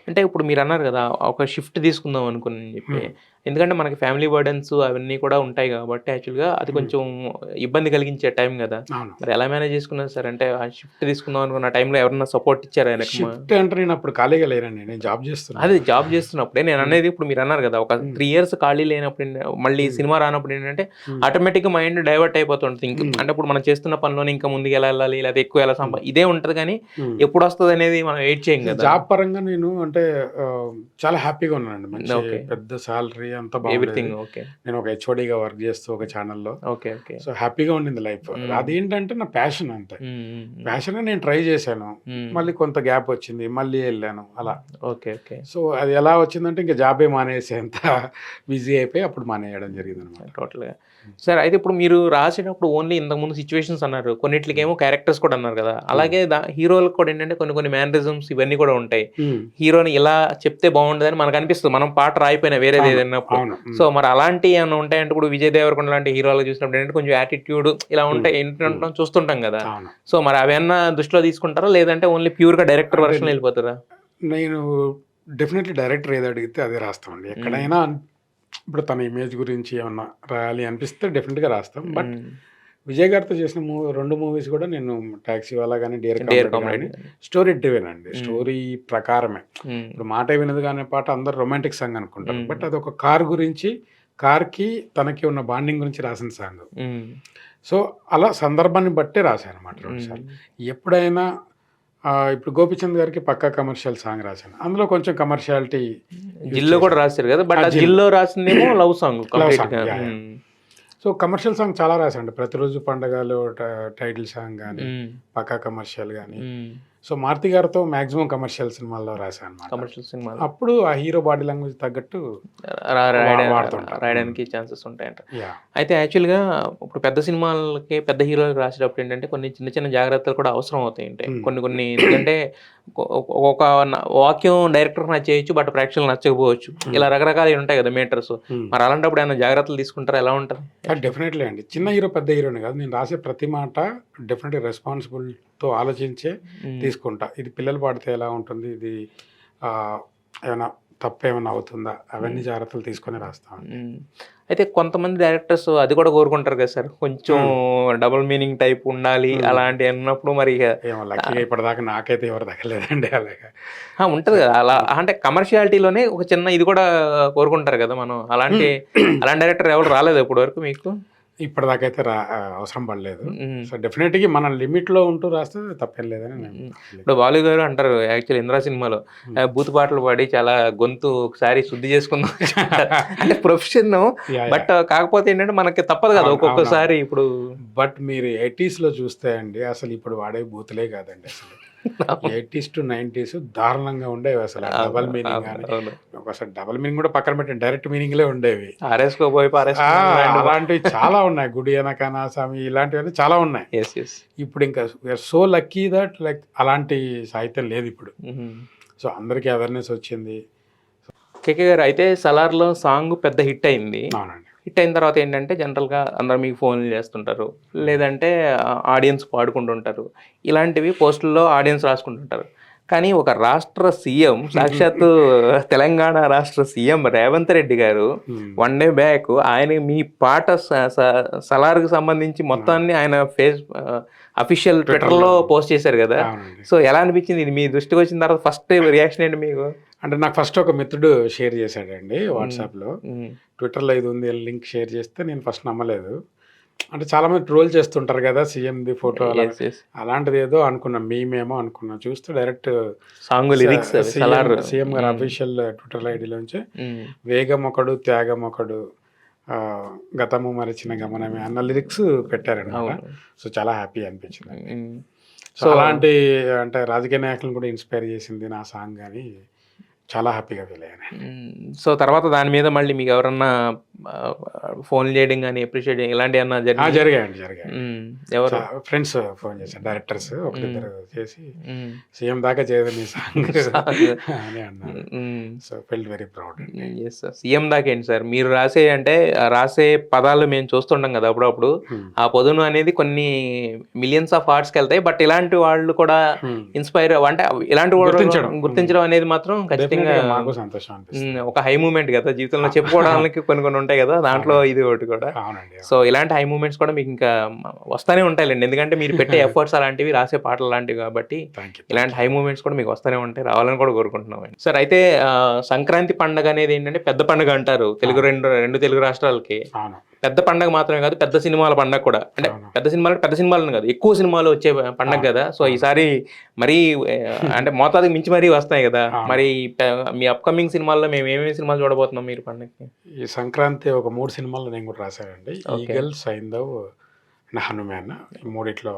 అంటే ఇప్పుడు మీరు అన్నారు కదా ఒక షిఫ్ట్ తీసుకుందాం అనుకుని చెప్పి, ఎందుకంటే మనకి ఫ్యామిలీ బర్డన్స్ అవన్నీ కూడా ఉంటాయి కాబట్టి యాక్చువల్గా అది కొంచెం ఇబ్బంది కలిగించే టైం కదా. మరి ఎలా మేనేజ్ చేసుకున్నారు సార్? అంటే ఆ షిఫ్ట్ తీసుకుందాం అనుకున్న టైంలో ఎవరన్నా సపోర్ట్ ఇచ్చారా ఆయనకి? షిఫ్ట్ అంటే నేను అప్పుడు ఖాళీగా లేనండి, నేను జాబ్ చేస్తున్నాను. అదే జాబ్ చేస్తున్నప్పుడే నేను అనేది. ఇప్పుడు మీరు అన్నారు కదా ఒక 3 ఇయర్స్ ఖాళీ లేనప్పుడు మళ్ళీ సినిమా రానప్పుడు ఏంటంటే ఆటోమేటిక్గా మైండ్ డైవర్ట్ అయిపోతుంటుంది. ఇంకా అంటే ఇప్పుడు మనం చేస్తున్న పనిలోనే ఇంకా ముందుకు ఎలా వెళ్ళాలి, లేదా ఎక్కువ ఎలా ఇదే ఉంటుంది కానీ ఎప్పుడు వస్తుంది అనేది మనం వెయిట్ చేయం కదా. జాబ్ పరంగా నేను అంటే చాలా హ్యాపీగా ఉన్నానండి. మంచి పెద్ద సాలరీ అంతా బాగుంది. నేను ఒక హెచ్ఓడిగా వర్క్ చేస్తూ ఒక ఛానల్లో. సో హ్యాపీగా ఉండింది లైఫ్. అదేంటంటే నా ప్యాషన్ అంతే. ప్యాషన్ నేను ట్రై చేశాను, మళ్ళీ కొంత గ్యాప్ వచ్చింది, మళ్ళీ వెళ్ళాను అలా. సో అది ఎలా వచ్చిందంటే ఇంకా జాబే మానేసేంత బిజీ అయిపోయి అప్పుడు మానేయడం జరిగింది అనమాట టోటల్గా. సరే అయితే ఇప్పుడు మీరు రాసేటప్పుడు ఓన్లీ ఇంతకుముందు సిచ్యువేషన్స్ అన్నారు, కొన్నిట్లకేమో క్యారెక్టర్స్ కూడా అన్నారు కదా. అలాగే హీరోలకు కూడా ఏంటంటే కొన్ని మేనరిజమ్స్ ఇవన్నీ కూడా ఉంటాయి. హీరోని ఇలా చెప్తే బాగుండదని మనకు అనిపిస్తుంది మనం పాట రాయిపోయినా వేరేది ఏదైనప్పుడు. సో మరి అలాంటి ఏమైనా ఉంటాయంటే ఇప్పుడు విజయ్ దేవరకొండ లాంటి హీరోలు చూసినప్పుడు ఏంటంటే కొంచెం యాటిట్యూడ్ ఇలా ఉంటాయి ఏంటంటే చూస్తుంటాం కదా. సో మరి అవన్నీ దృష్టిలో తీసుకుంటారా లేదంటే ఓన్లీ ప్యూర్గా డైరెక్టర్ వర్షన్ వెళ్ళిపోతారా? నేను డెఫినెట్లీ డైరెక్టర్ ఏది అడిగితే అదే రాస్తామండి. ఎక్కడైనా ఇప్పుడు తన ఇమేజ్ గురించి ఏమన్నా రాయాలి అనిపిస్తే డెఫినెట్గా రాస్తాం. బట్ విజయ్ గారితో చేసిన 2 మూవీస్ కూడా నేను టాక్సీ వాలా కానీ డియర్ కామ్రేడ్ స్టోరీ డ్రివెన్ అండి. స్టోరీ ప్రకారమే. ఇప్పుడు మాట వినదు అనే పాట అందరు రొమాంటిక్ సాంగ్ అనుకుంటారు, బట్ అది ఒక కార్ గురించి, కార్కి తనకి ఉన్న బాండింగ్ గురించి రాసిన సాంగ్. సో అలా సందర్భాన్ని బట్టే రాశాను అనమాట 2 సార్లు. ఎప్పుడైనా ఇప్పుడు గోపిచంద్ గారికి పక్కా కమర్షియల్ సాంగ్ రాశాను, అందులో కొంచెం కమర్షియాలిటీ. జిల్లో కూడా రాశారు కదా, బట్ జిల్లో రాసిందేమో love song. So commercial song చాలా రాశాను. ప్రతిరోజు పండగలో టైటిల్ సాంగ్ కానీ, పక్కా కమర్షియల్ కానీ. సో మారుతి గారితో మాక్సిమం కమర్షియల్ సినిమాల్లో రాశాను అనమాట. అప్పుడు ఆ హీరో బాడీ లాంగ్వేజ్ తగ్గట్టు రాయడానికి ఛాన్సెస్ ఉంటాయంట. అయితే యాక్చువల్గా ఇప్పుడు పెద్ద సినిమాలకి పెద్ద హీరోలకు రాసేటప్పుడు ఏంటంటే కొన్ని చిన్న చిన్న జాగ్రత్తలు కూడా అవసరం అవుతాయి. కొన్ని ఎందుకంటే ఒక వాక్యం డైరెక్టర్ నచ్చేయచ్చు, బట్ ప్రేక్షకులు నచ్చకపోవచ్చు. ఇలా రకరకాలు ఉంటాయి కదా మీటర్స్. మరి అలాంటప్పుడు ఏమైనా జాగ్రత్తలు తీసుకుంటారా? ఎలా ఉంటుంది? డెఫినెట్లీ అండి. చిన్న హీరో పెద్ద హీరోని కాదు, నేను రాసే ప్రతి మాట డెఫినెట్లీ రెస్పాన్సిబుల్తో ఆలోచించే తీసుకుంటా. ఇది పిల్లలు పాడితే ఎలా ఉంటుంది, ఇది ఏమైనా తప్పు ఏమైనా అవుతుందా, అవన్నీ జాగ్రత్తలు తీసుకొని రాస్తాను. అయితే కొంతమంది డైరెక్టర్స్ అది కూడా కోరుకుంటారు కదా సార్, కొంచెం డబుల్ మీనింగ్ టైప్ ఉండాలి అలాంటి అన్నప్పుడు మరి ఇప్పటిదాకా నాకైతే ఎవరు తగ్గలేదండి. అలాగా ఉంటుంది కదా. అలా అంటే కమర్షియాలిటీలోనే ఒక చిన్న ఇది కూడా కోరుకుంటారు కదా మనం. అలాంటి డైరెక్టర్ ఎవరు రాలేదు ఇప్పటి వరకు మీకు? ఇప్పటిదాకైతే అవసరం పడలేదు. హ్మ్. సో, డెఫినెట్‌గా మన లిమిట్‌లో ఉంటూ రాస్తే తప్పేం లేదని నేను హ్మ్. ఫీల్ ఇప్పుడు 'బాలు' గారు అంటారు యాక్చువల్లీ 'ఇంద్ర' సినిమాలో హ్మ్. బూతు పాటలు పాడి చాలా గొంతు ఒకసారి శుద్ధి చేసుకుందాం అంటారు. అంటే ప్రొఫెషన్ యాహ్! బట్ కాకపోతే ఏంటంటే మనకి తప్పదు కదా! అవును. అవునవును. ఒక్కొక్కసారి ఇప్పుడు బట్ మీరు 80స్‌లో చూస్తే అండి అసలు ఇప్పుడు వాడే బూతులే కాదండి అసలు. 80స్ టు 90స్ దారుణంగా ఉండేవి అసలు. ఆ అవును. డబుల్ మీనింగ్ అవును. గాని, అవును. అసలు డబుల్ మీనింగ్ కూడా పక్కన పెట్టండి. డైరెక్ట్ మీనింగ్‌లే ఉండేవి. ఆరేసుకోబోయి ఆ! పారేసుకున్నాను లాంటి అలాంటివి చాలా ఉన్నాయి. 'గుడి అనకన సామి' ఇలాంటివన్నీ చాలా ఉన్నాయి. యెస్. యెస్. ఇప్పుడు ఇంకా we're so lucky that like అలాంటి సాహిత్యం లేదిప్పుడు. హుహు. సో, అందరికి అవేర్‌నెస్ వచ్చింది. 'కేకే' గారు అయితే 'సలార్‌లో' సాంగ్ పెద్ద హిట్ అయింది. అవునండి. హిట్ అయిన తర్వాత ఏంటంటే జనరల్‌గా అందరూ మీకు ఫోన్‌లు చేస్తుంటారు. లేదంటే ఆడియన్స్ పాడుకుంటుంటారు. ఇలాంటివి పోస్టుల్లో ఆడియన్స్ రాసుకుంటుంటారు. కానీ ఒక రాష్ట్ర సీఎం సాక్షాత్తు తెలంగాణ రాష్ట్ర సీఎం రేవంత్ రెడ్డి గారు హ్మ్. 1 డే బ్యాక్ ఆయన మీ పాట సలార్‌కి సంబంధించి మొత్తాన్ని ఆయన అఫీషియల్ ట్విట్టర్‌లో ట్విట్టర్‌లో పోస్ట్ చేశారు గదా! అవునండి. సో, ఎలా అనిపించింది? ఇది మీ దృష్టికొచ్చిన తర్వాత ఫస్ట్ రియాక్షన్ ఏంటి మీకు? అంటే నాకు ఫస్ట్ ఒక మిత్రుడు షేర్ చేశాడండి హ్మ్. వాట్సాప్‌లో. హ్మ్. ట్విట్టర్‌లో ఇది ఉంది అని లింక్ షేర్ చేస్తే నేను ఫస్ట్ నమ్మలేదు. అంటే చాలామంది ట్రోల్ చేస్తుంటారు కదా! సీఎంది ఫోటో అలా యెస్. యెస్. అలాంటిదేదో అనుకున్నా. మీమేమో అనుకున్నా. చూస్తే డైరెక్ట్ సాంగ్ స లిరిక్స్ అవి సీఎం 'సలార్'. సీఎం గారి హ్మ్. అఫీషియల్ ట్విట్టర్ ఐడీలోంచి హ్మ్. వేగమొకడు త్యాగమొకడు గతము మరిచిన గమనమే అన్న లిరిక్స్ పెట్టారనమాట. అవును. సో, చాలా హ్యాపీ అనిపించిందండి. హ్మ్. సో, సో అలాంటి అంటే రాజకీయ నాయకులను కూడా ఇన్‌స్పైర్ చేసింది నా సాంగ్ అని చాలా హ్యాపీగా ఫీల్ అయ్యానండి. సో, తర్వాత దాని మీద మళ్ళీ మీకెవరన్నా ఫోన్‌లు చేయడం గాని, అప్రిషియేట్ చేయడం ఇలాంటియేమన్నా జరిగినాయా? జరిగాయండి. జరిగాయండి. హ్మ్. చా ఎవరు? ఫ్రెండ్స్ ఫోను చేశారు. డైరెక్టర్స్ హ్మ్. ఒకరిద్దరు చేసి హ్మ్. సీఎం దాకా చేయదు నీ సాంగ్ సాంగ్. అని అన్నారు. హ్మ్. సో, ఫెల్ట్ వెరీ ప్రౌడ్ అండి. Yes sir. సీఎం దాకేంటి సార్. మీరు రాసే అంటే రాసే పదాలు మేము చూస్తుంటాం గదా! అప్పుడప్పుడు. హ్మ్. ఆ పదును అనేది కొన్ని మిలియన్స్ ఆఫ్ హార్ట్స్‌కెళ్తాయి. బట్ ఇలాంటి వాళ్ళు కూడా హ్మ్. ఇన్‌స్పైర్ అంటే ఇలాంటి వాళ్ళు గుర్తించడం. హ్మ్. గుర్తించడం అనేది మాత్రం ఖచ్చితంగా డెఫినిట్‌గా మాకు సంతోషం అనిపిస్తది. ఒక హై మూవ్‌మెంట్ గదా! జీవితంలో ఆ! చెప్పుకోవడానికి కొన్ని కొన్ని ఉంటాయి గదా! దాంట్లో అవునండి. ఇది ఒకటి కూడా. అవునండి. సో, అవును. ఇలాంటి హై మూవ్‌మెంట్స్ కూడా మీకింకా వస్తానే ఉంటాయిలెండి. ఎందుకంటే మీరు పెట్టే ఎఫర్ట్స్ అలాంటివి, రాసే పాటలు అలాంటివి కాబట్టి, థాంక్ యూ. ఇలాంటి థాంక్ యూ. హై మూవ్‌మెంట్స్ కూడా మీకు వస్తానే ఉంటాయి. రావాలని కూడా కోరుకుంటున్నామండి. సార్ అయితే సంక్రాంతి పండగనేది ఏంటంటే పెద్ద పండుగ అంటారు. అవును. 2 తెలుగు రాష్ట్రాలకి. అవును. పెద్ద పండగ మాత్రమే కాదు, పెద్ద సినిమాల పండగ కూడా. అంటే అవును. పెద్ద సినిమాలని కాదు. ఎక్కువ సినిమాలు వచ్చే పండగ అవును. గదా! సో, అవును. ఈసారి మరీ అంటే మోతాదుకి మించి మరీ వస్తాయి గదా! అవును. మరి పె మీ అప్‌కమింగ్ సినిమాల్లో మేము ఏమేమి సినిమాలు చూడబోతున్నాం మీరు పండగకి? ఈ సంక్రాంతి ఒక 3 సినిమాల్లో నేను కూడా రాశానండి. Okay. 'Eagle', 'Saindhav' and 'Hanuman' ఈ మూడిట్లో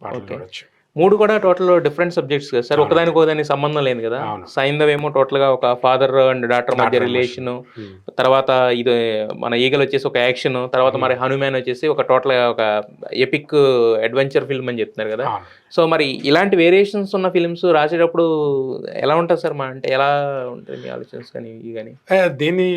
పాటలు ఓకే. చూడొచ్చు. 3 కూడా టోటల్ డిఫరెంట్ సబ్జెక్ట్స్ కదా సార్. అవునండి. ఒకదానికొకదానికి సంబంధం లేదు గదా! అవును. 'సైంధవ్' ఏమో టోటల్‌గా ఒక ఫాదర్ అండ్ డాటర్ మధ్య డాటర్ ఎమోషన్. రిలేషను. హ్మ్. తర్వాత ఇది మన 'ఈగల్' వచ్చేసి ఒక యాక్షను. తర్వాత హ్మ్. మరి 'హనుమాన్' వచ్చేసి ఒక టోటల్‌గా ఒక ఎపిక్ అడ్వెంచర్ ఫిల్మ్ అని చెప్తున్నారు గదా! అవును. సో, మరి ఇలాంటి వేరియేషన్స్ ఉన్న ఫిల్మ్స్ రాసేటప్పుడు ఎలా ఉంటది సార్? అంటే ఎలా ఉంటాయి మీ ఆలోచనస్ గాని, ఇయి గాని? దీన్ని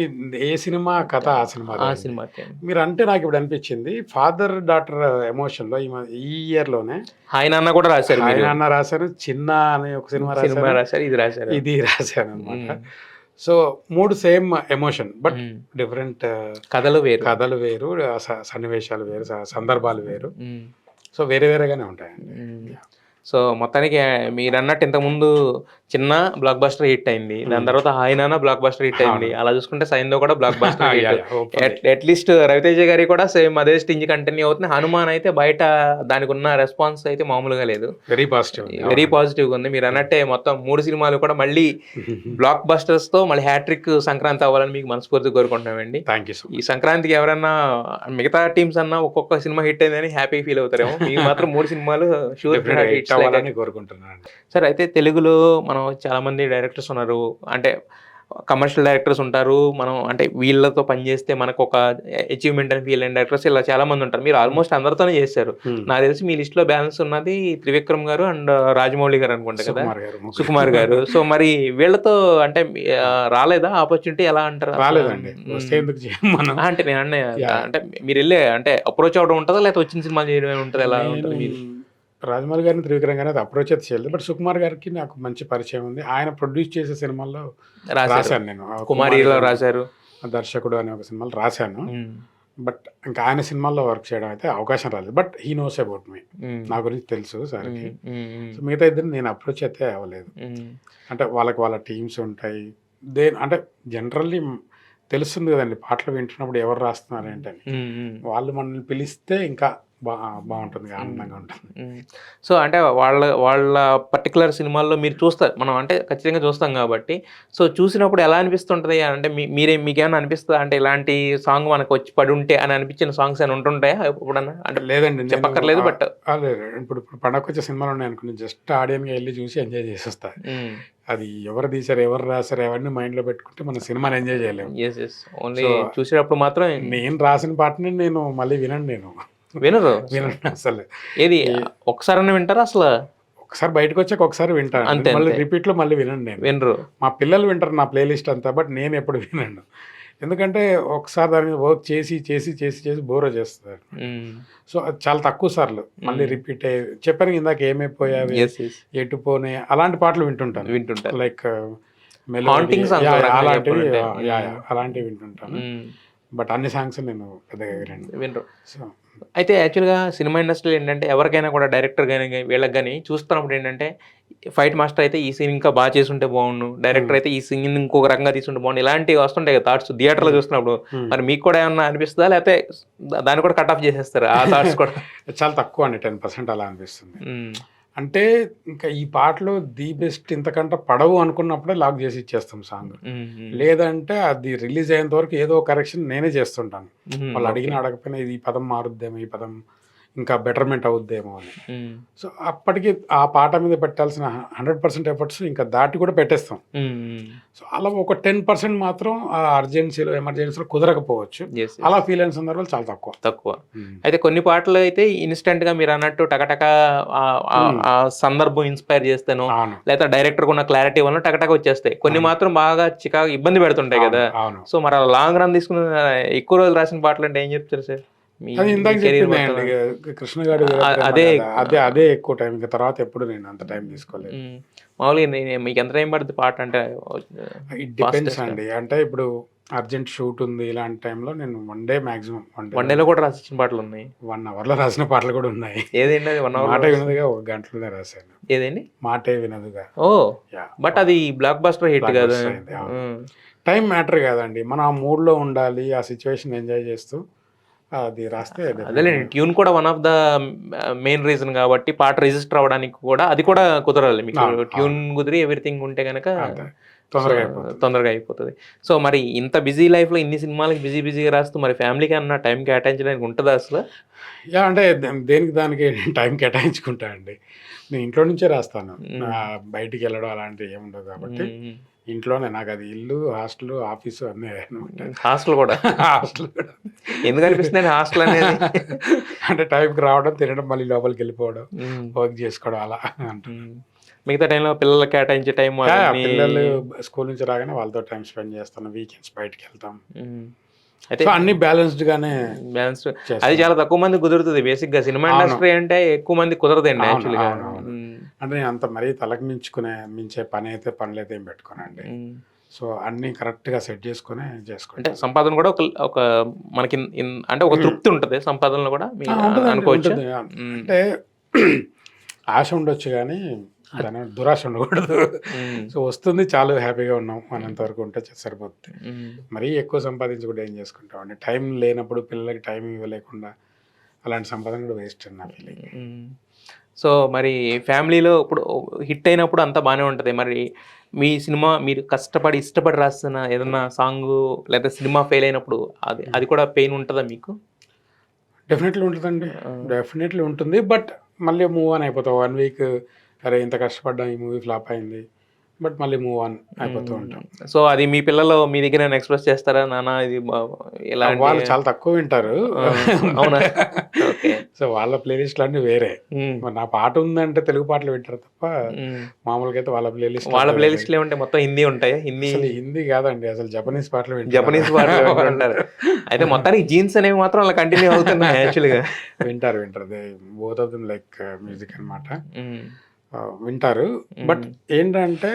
ఏ సినిమా కథ ఆ సినిమాదే ఆ అండి. సినిమాకి. మీరంటే నాకిప్పుడు అనిపించింది. ఫాదర్, డాటర్ ఎమోషన్‌లో ఈ ఇయర్‌లోనే 'హాయ్ నాన్న' కూడా రాసారు 'హాయ్ మీరు. నాన్న' రాశాను. 'చిన్న' అనే ఒక సినిమా సినిమా రాశాను. రాసారు. ఇది రాసారు. ఇది రాశాననమాట. హ్మ్. So, 3 same emotion. బట్ హ్మ్. డిఫరెంట్ కథలు వేరు. కథలు వేరు. సన్నివేశాలు వేరు. సందర్భాలు వేరు. హ్మ్. సో, వేరే వేరేగానే ఉంటాయండి. హ్మ్. యాహ్! సో, మొత్తానికి మీరన్నట్టు ఇంతకుముందు 'చిన్న' బ్లాక్ బస్టర్ హిట్ అయింది. దాని హ్మ్. తర్వాత 'హాయ్ నాన్న' బ్లాక్ బస్టర్ హిట్ అయింది. అవును. అలా చూసుకుంటే 'సైంధవ్' కూడా block buster hit. Yeah! Hopefully. At least 'Raviteja' గారియి కూడా సేమ్ అదే స్టింజ్ కంటిన్యూ అవుతుంది. 'హనుమాన్' అయితే బయట దానికున్న రెస్పాన్స్ అయితే మామూలుగా లేదు. వెరీ పాజిటివ్ ఉంది. వెరీ అవునండి. పాజిటివ్‌గా ఉంది. హ్మ్. మీరన్నట్టే మొత్తం 3 సినిమాలు కూడా మళ్ళీ బ్లాక్ బస్టర్స్‌తో మళ్ళీ హ్యాట్రిక్ సంక్రాంతి అవ్వాలని మీకు మనస్ఫూర్తిగా కోరుకుంటున్నామండి. థాంక్ యూ సో ఈ మచ్. సంక్రాంతికి ఎవరన్నా మిగతా టీమ్స్ అన్నా ఒక్కొక్క సినిమా హిట్ అయిందని హ్యాపీ ఫీల్ అవుతారేమో. మీకు మాత్రం 3 సినిమాలు షూర్ డెఫినిట్‌గా హిట్ హిట్స్ లైక్ అవ్వాలని కోరుకుంటున్నానండి. సార్ అయితే తెలుగులో మనం చాలామంది డైరెక్టర్స్ ఉన్నారు. అంటే కమర్షియల్ డైరెక్టర్స్ ఉంటారు. మనం అంటే వీళ్ళతో పని చేస్తే మనకొక అచీవ్‌మెంట్ అని ఫీల్ అయిన డైరెక్టర్స్ ఇలా చాలామంది ఉంటారు. మీరు హ్మ్. ఆల్‌మోస్ట్ అందరితోనే చేశారు. హ్మ్. నాకు తెలిసి మీ లిస్ట్‌లో బ్యాలెన్స్ ఉన్నది త్రివిక్రమ్ గారు అండ్ రాజమౌళి గారు అనుకుంటా కదా! సుకుమార్ గారు ముగ్గురు. సుకుమార్ గారు. సో, మరి వీళ్ళతో అంటే రాలేదా ఆపర్చునిటీ ఎలా అంటారు అసల? రాలేదండి. వస్తే హ్మ్. ఎందుకు చేయం మనం. అంటే నేనన్నది యాహ్! అంటే మీరెళ్ళే అంటే అప్రోచ్ అవ్వడం ఉంటదా? లేకపోతే వచ్చిన సినిమాలు చేయడమే ఉంటదా? ఎలా నేను ఉంటది మీది? రాజమౌళి గారిని, త్రివిక్రమ్ గారిని అది అప్రోచ్ అయితే చేయలేదు. బట్ సుకుమార్ గారికి నాకు మంచి పరిచయం ఉంది. ఆయన ప్రొడ్యూస్ చేసే సినిమాల్లో రాసారు. రాశాను నేను. 'కుమారి'లో రాసారు. దర్శకుడు అనే ఒక సినిమాలో రాశాను. హ్మ్. బట్ ఇంకా ఆయన సినిమాల్లో వర్క్ చేయడం అయితే అవకాశం రాలేదు. But he knows about me. హ్మ్. నా గురించి తెలుసు సార్‌కి. హ్మ్. హ్మ్. హ్మ్. సో, మిగతా ఇద్దరిని నేను అప్రోచ్ అయితే అవ్వలేదు. హ్మ్. అంటే వాళ్ళకి వాళ్ళ టీమ్స్ ఉంటాయి. అంటే జనరల్లీ తెలుస్తుంది కదండి పాటలు వింటున్నప్పుడు ఎవరు రాస్తున్నారు ఏంటని. వాళ్ళు మనల్ని పిలిస్తే ఇంకా బాగుంటుంది, ఆనందంగా ఉంటుంది. సో అంటే వాళ్ళ వాళ్ళ పర్టికులర్ సినిమాల్లో మీరు చూస్తారు, మనం అంటే ఖచ్చితంగా చూస్తాం కాబట్టి, సో చూసినప్పుడు ఎలా అనిపిస్తుంటది? అంటే మీకేమైనా అనిపిస్తుందా? అంటే ఇలాంటి సాంగ్ మనకు వచ్చి పడి ఉంటే అని అనిపించిన సాంగ్స్ అని ఉంటుంటాయా ఎప్పుడన్నా? అంటే లేదండి, నేను చెప్పక్కర్లేదు బట్ లేదు. ఇప్పుడు పండగకొచ్చే సినిమాలు ఉన్నాయి అనుకోండి, జస్ట్ ఆడియన్గా వెళ్ళి చూసి ఎంజాయ్ చేసి వస్తా. అది ఎవరు తీశారు, ఎవరు రాశారు, అవన్నీ మైండ్లో పెట్టుకుంటే మనం సినిమాని ఎంజాయ్ చేయలేము. ఓన్లీ చూసేటప్పుడు మాత్రం నేను రాసిన పాటని నేను మళ్ళీ వినను వినరు అసలు. ఏది ఒకసారి వింటారా అసలు? ఒకసారి బయటకు వచ్చాక ఒకసారి వింటాను, అంతే మళ్ళీ రిపీట్లో మళ్ళీ వినను. నేను వినరు. మా పిల్లలు వింటారు నా ప్లేలిస్ట్ అంతా, బట్ నేను ఎప్పుడు వినను. ఎందుకంటే ఒకసారి దాని మీద వర్క్ చేసి చేసి చేసి చేసి బోర్ చేస్తారు. సో అది చాలా తక్కువ సార్లు మళ్ళీ రిపీట్ చెప్పాను ఇందాక, ఏమైపోయావి, ఎటు పోనే, అలాంటి పాటలు వింటుంటాను. లైక్ అలాంటివి వింటుంటాను. బట్ అన్ని సాంగ్స్ నేను పెద్దగా వినరు. సో అయితే యాక్చువల్గా సినిమా ఇండస్ట్రీలో ఏంటంటే ఎవరికైనా కూడా డైరెక్టర్ కానీ వీళ్ళకి కానీ చూస్తున్నప్పుడు ఏంటంటే, ఫైట్ మాస్టర్ అయితే ఈ సీన్ ఇంకా బాగా చేసుంటే బాగుండు, డైరెక్టర్ అయితే ఈ సీన్ ఇంకొక రకంగా తీసుంటే బాగుండు, ఇలాంటివి వస్తుంటాయి కదా థాట్స్ థియేటర్లో చూస్తున్నప్పుడు. మరి మీకు కూడా ఏమన్నా అనిపిస్తుందా, లేకపోతే దాన్ని కూడా కట్ ఆఫ్ చేసేస్తారు ఆ థాట్స్ కూడా? చాలా తక్కువ అండి, 10% అలా అనిపిస్తుంది. అంటే ఇంకా ఈ పాటలో ది బెస్ట్ ఇంతకంటే పడవు అనుకున్నప్పుడే లాక్ చేసి ఇచ్చేస్తాం సాంగ్. లేదంటే అది రిలీజ్ అయ్యేంత వరకు ఏదో కరెక్షన్ నేనే చేస్తుంటాను. వాళ్ళు అడగకపోయినా ఇది ఈ పదం మారుద్దేమో, ఈ పదం ఇంకా బెటర్మెంట్ అవుద్దేమో అని. సో అప్పటికి ఆ పాట మీద పెట్టాల్సిన 100% ఎఫర్ట్స్ ఇంకా దాటి కూడా పెట్టేస్తాం. సో అలా ఒక 10% మాత్రం ఆ అర్జెన్సీలో ఎమర్జెన్సీలో కుదరకపోవచ్చు. అలా ఫీల్ అయిన సందర్భాలు చాలా తక్కువ. అయితే కొన్ని పాటలు అయితే ఇన్స్టెంట్ గా మీరు అన్నట్టు టకటక ఆ సందర్భం ఇన్స్పైర్ చేస్తాను, లేదా డైరెక్టర్ ఉన్న క్లారిటీ వల్ల టకటక వచ్చేస్తాయి. కొన్ని మాత్రం బాగా చికాగా ఇబ్బంది పెడుతుంటాయి కదా. సో మరి అలా లాంగ్ రన్ తీసుకున్న ఎక్కువ రోజులు రాసిన పాటలు అంటే ఏం చెప్తారు సార్? కృష్ణ గారు అదే ఎక్కువ టైం, ఇంకా తర్వాత ఎప్పుడు నేను అంత టైం తీసుకోలేదు. మామూలుగా మీకు ఎంత టైం పడుతుంది పాట అంటే? ఇట్ డిపెండ్స్ అండి. అంటే ఇప్పుడు అర్జెంట్ షూట్ ఉంది ఇలాంటి టైంలో నేను మాక్సిమం వన్ డేలో కూడా రాసిన పాటలు ఉన్నాయి, 1 అవర్లో రాసిన పాటలు కూడా ఉన్నాయి. ఏదండి అది? 1 అవర్ మాట వినదుగా 1 గంటలోనే రాశాను. ఏదండి? మాటే వినదుగా. బట్ అది బ్లాక్ బస్టర్ హిట్ కదా. టైం మ్యాటర్ కాదండి, మనం ఆ మూడ్లో ఉండాలి, ఆ సిచ్యువేషన్ ఎంజాయ్ చేస్తూ అది రాస్తే. అదేలేండి, ట్యూన్ కూడా one of the main reason కాబట్టి పాట రిజిస్టర్ అవ్వడానికి కూడా అది కూడా కుదరాలి మీకు. ట్యూన్ కుదిరి ఎవ్రీథింగ్ ఉంటే కనుక తొందరగా అయిపోతుంది. సో మరి ఇంత బిజీ లైఫ్లో ఇన్ని సినిమాలకి బిజీగా రాస్తూ మరి ఫ్యామిలీకి అన్న టైం కేటాయించడానికి ఉంటుందా అసలు? అంటే దేనికి దానికి టైం కేటాయించుకుంటా అండి. నేను ఇంట్లో నుంచే రాస్తాను, బయటికి వెళ్ళడం అలాంటివి ఏముండదు కాబట్టి ఇంట్లోనే. నాకు అది ఇల్లు, హాస్టల్, ఆఫీసు అన్నీ అనమాట. హాస్టల్ కూడా ఎందుకు అనిపిస్తుంది హాస్టల్ అనేది? అంటే టైంకి రావడం, తినడం, మళ్ళీ లోపలికి వెళ్ళిపోవడం, వర్క్ చేసుకోవడం అలా అంటుంది. మిగతా టైంలో పిల్లలు కేటాయించే టైం, పిల్లలు స్కూల్ నుంచి రాగానే వాళ్ళతో టైం స్పెండ్ చేస్తాను, వీకెండ్స్ బయటకు వెళ్తాం. అయితే అన్ని బ్యాలెన్స్డ్. అది చాలా తక్కువ మంది కుదురుతుంది బేసిక్ గా. సినిమా ఇండస్ట్రీ అంటే ఎక్కువ మంది కుదరదండి యాక్చువల్గా. అంటే నేను అంత మరీ తలకు మించే పనులైతే ఏం పెట్టుకోనండి. సో అన్ని కరెక్ట్ గా సెట్ చేసుకుని చేసుకోండి. అంటే సంపాదన కూడా ఒక మనకి అంటే ఒక తృప్తి ఉంటుంది సంపాదనలో కూడా అనుకోవచ్చు. అంటే ఆశ ఉండొచ్చు కానీ దాని దురాశ ఉండకూడదు. సో వస్తుంది, చాలు, హ్యాపీగా ఉన్నాం అనంత వరకు ఉంటే సరిపోతుంది. మరీ ఎక్కువ సంపాదించి కూడా ఏం చేసుకుంటాం అండి. టైం లేనప్పుడు పిల్లలకి టైం ఇవ్వలేకుండా అలాంటి సంపాదన కూడా వేస్ట్ అని నా ఫీలింగ్. సో మరి ఫ్యామిలీలో ఇప్పుడు హిట్ అయినప్పుడు అంతా బాగానే ఉంటుంది. మరి మీ సినిమా మీరు కష్టపడి ఇష్టపడి రాస్తున్న ఏదన్నా సాంగ్ లేదా సినిమా ఫెయిల్ అయినప్పుడు అది కూడా పెయిన్ ఉంటుందా మీకు? డెఫినెట్లీ ఉంటుందండి, డెఫినెట్లీ ఉంటుంది. బట్ మళ్ళీ మూవ్ ఆన్ అయిపోతాం. 1 వీక్ అరే ఇంత కష్టపడ్డా, ఈ మూవీ ఫ్లాప్ అయింది, బట్ మళ్ళీ మూవ్ ఆన్ అయిపోతూ ఉంటాం. సో అది మీ పిల్లలు మీ దగ్గర ఎక్స్ప్రెస్ చేస్తారా, నాన్న ఇది ఇలా? వాళ్ళు చాలా తక్కువ వింటారు. అవునా? సో వాళ్ళ ప్లేలిస్ట్లు అన్నీ వేరే. నా పాట ఉందంటే తెలుగు పాటలు వింటారు తప్ప మామూలుగా అయితే వాళ్ళ ప్లేలిస్ట్లు ఏమంటే మొత్తం హిందీ ఉంటాయి. హిందీ కాదండి, అసలు జపనీస్ పాటలు జపనీస్ పాటలు వింటారు. అయితే మొత్తానికి జీన్స్ అనేవి మాత్రం అలా కంటిన్యూ అవుతున్నాయి యాక్చువల్గా. వింటారు. Both of them like music అనమాట, వింటారు. బట్ ఏంటంటే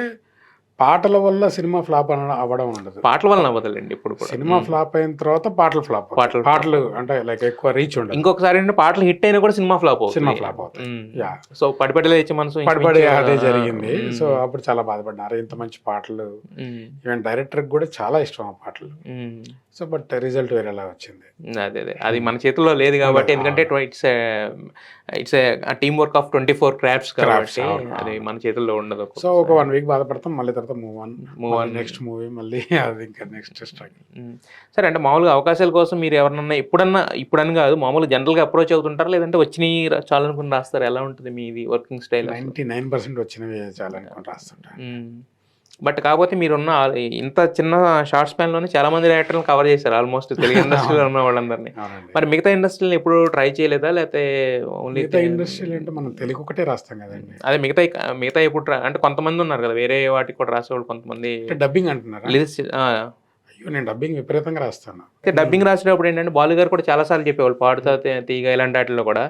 పాటల వల్ల సినిమా ఫ్లాప్ అవ్వడం ఉండదు. పాటల వలన అవ్వదులేండి ఇప్పుడు కూడా. సినిమా ఫ్లాప్ అయిన తర్వాత పాటలు ఫ్లాప్ పాటలు పాటలు అంటే లైక్ ఎక్కువ రీచ్ ఉండదు. ఇంకొకసారి ఏంటంటే పాటలు హిట్ అయినా కూడా సినిమా ఫ్లాప్ సినిమా అవుతుంది. ఫ్లాప్ అవుతాయి. యా సో పడిపడి లేచే మనసు పడిపడి ఇంచుమించు, అదే జరిగింది. సో అప్పుడు చాలా బాధపడ్డారు. ఇంత మంచి పాటలు, ఈవెన్ డైరెక్టర్కి కూడా చాలా ఇష్టం ఆ పాటలు. సో బట్ రిజల్ట్ వేరేలా వచ్చింది. అదే అది మన చేతుల్లో లేదు కాబట్టి, ఎందుకంటే it's team work of 24 crafts కాబట్టి అది మన చేతుల్లో ఉండదు. సో ఒక 1 వీక్ బాధపడతాం, మళ్ళీ తర్వాత మూవ్ ఆన్ నెక్స్ట్ మూవీ మళ్ళీ అది ఇంకా నెక్స్ట్ స్ట్రగుల్. సరే, అంటే మామూలుగా అవకాశాల కోసం మీరు ఎవరన్నా ఇప్పుడని కాదు, మామూలుగా జనరల్గా అప్రోచ్ అవుతుంటారా, లేదంటే వచ్చినవి చాలనుకుని రాస్తారు? ఎలా ఉంటుంది మీది వర్కింగ్ స్టైల్? 99% వచ్చినవి చాలనుకుని రాస్తుంటాను. బట్ కాకపోతే మీరున్న ఇంత చిన్న షార్ట్ స్పాన్లోనే చాలా మంది డైరెక్టర్లను కవర్ చేశారు ఆల్మోస్ట్ తెలుగు ఇండస్ట్రీలో ఉన్న వాళ్ళందరినీ. మరి మిగతా ఇండస్ట్రీని ఎప్పుడు ట్రై చేయలేదా, లేకపోతే ఓన్లీ మిగతా ఇండస్ట్రీలు అంటే మనం తెలుగు ఒకటే రాస్తాం కదండి. అదే మిగతా ఎప్పుడు అంటే కొంతమంది ఉన్నారు కదా వేరే వాటికి కూడా రాసేవాళ్ళు కొంతమంది. డబ్బింగ్ అంటున్నారా? అయ్యో, నేను డబ్బింగ్ విపరీతంగా రాస్తాను. డబ్బింగ్ రాసేటప్పుడు ఏంటంటే బాలు గారు కూడా చాలా సార్లు చెప్పేవాళ్ళు, పాడుతా తీగ ఇలాంటి వాటిలో కూడా.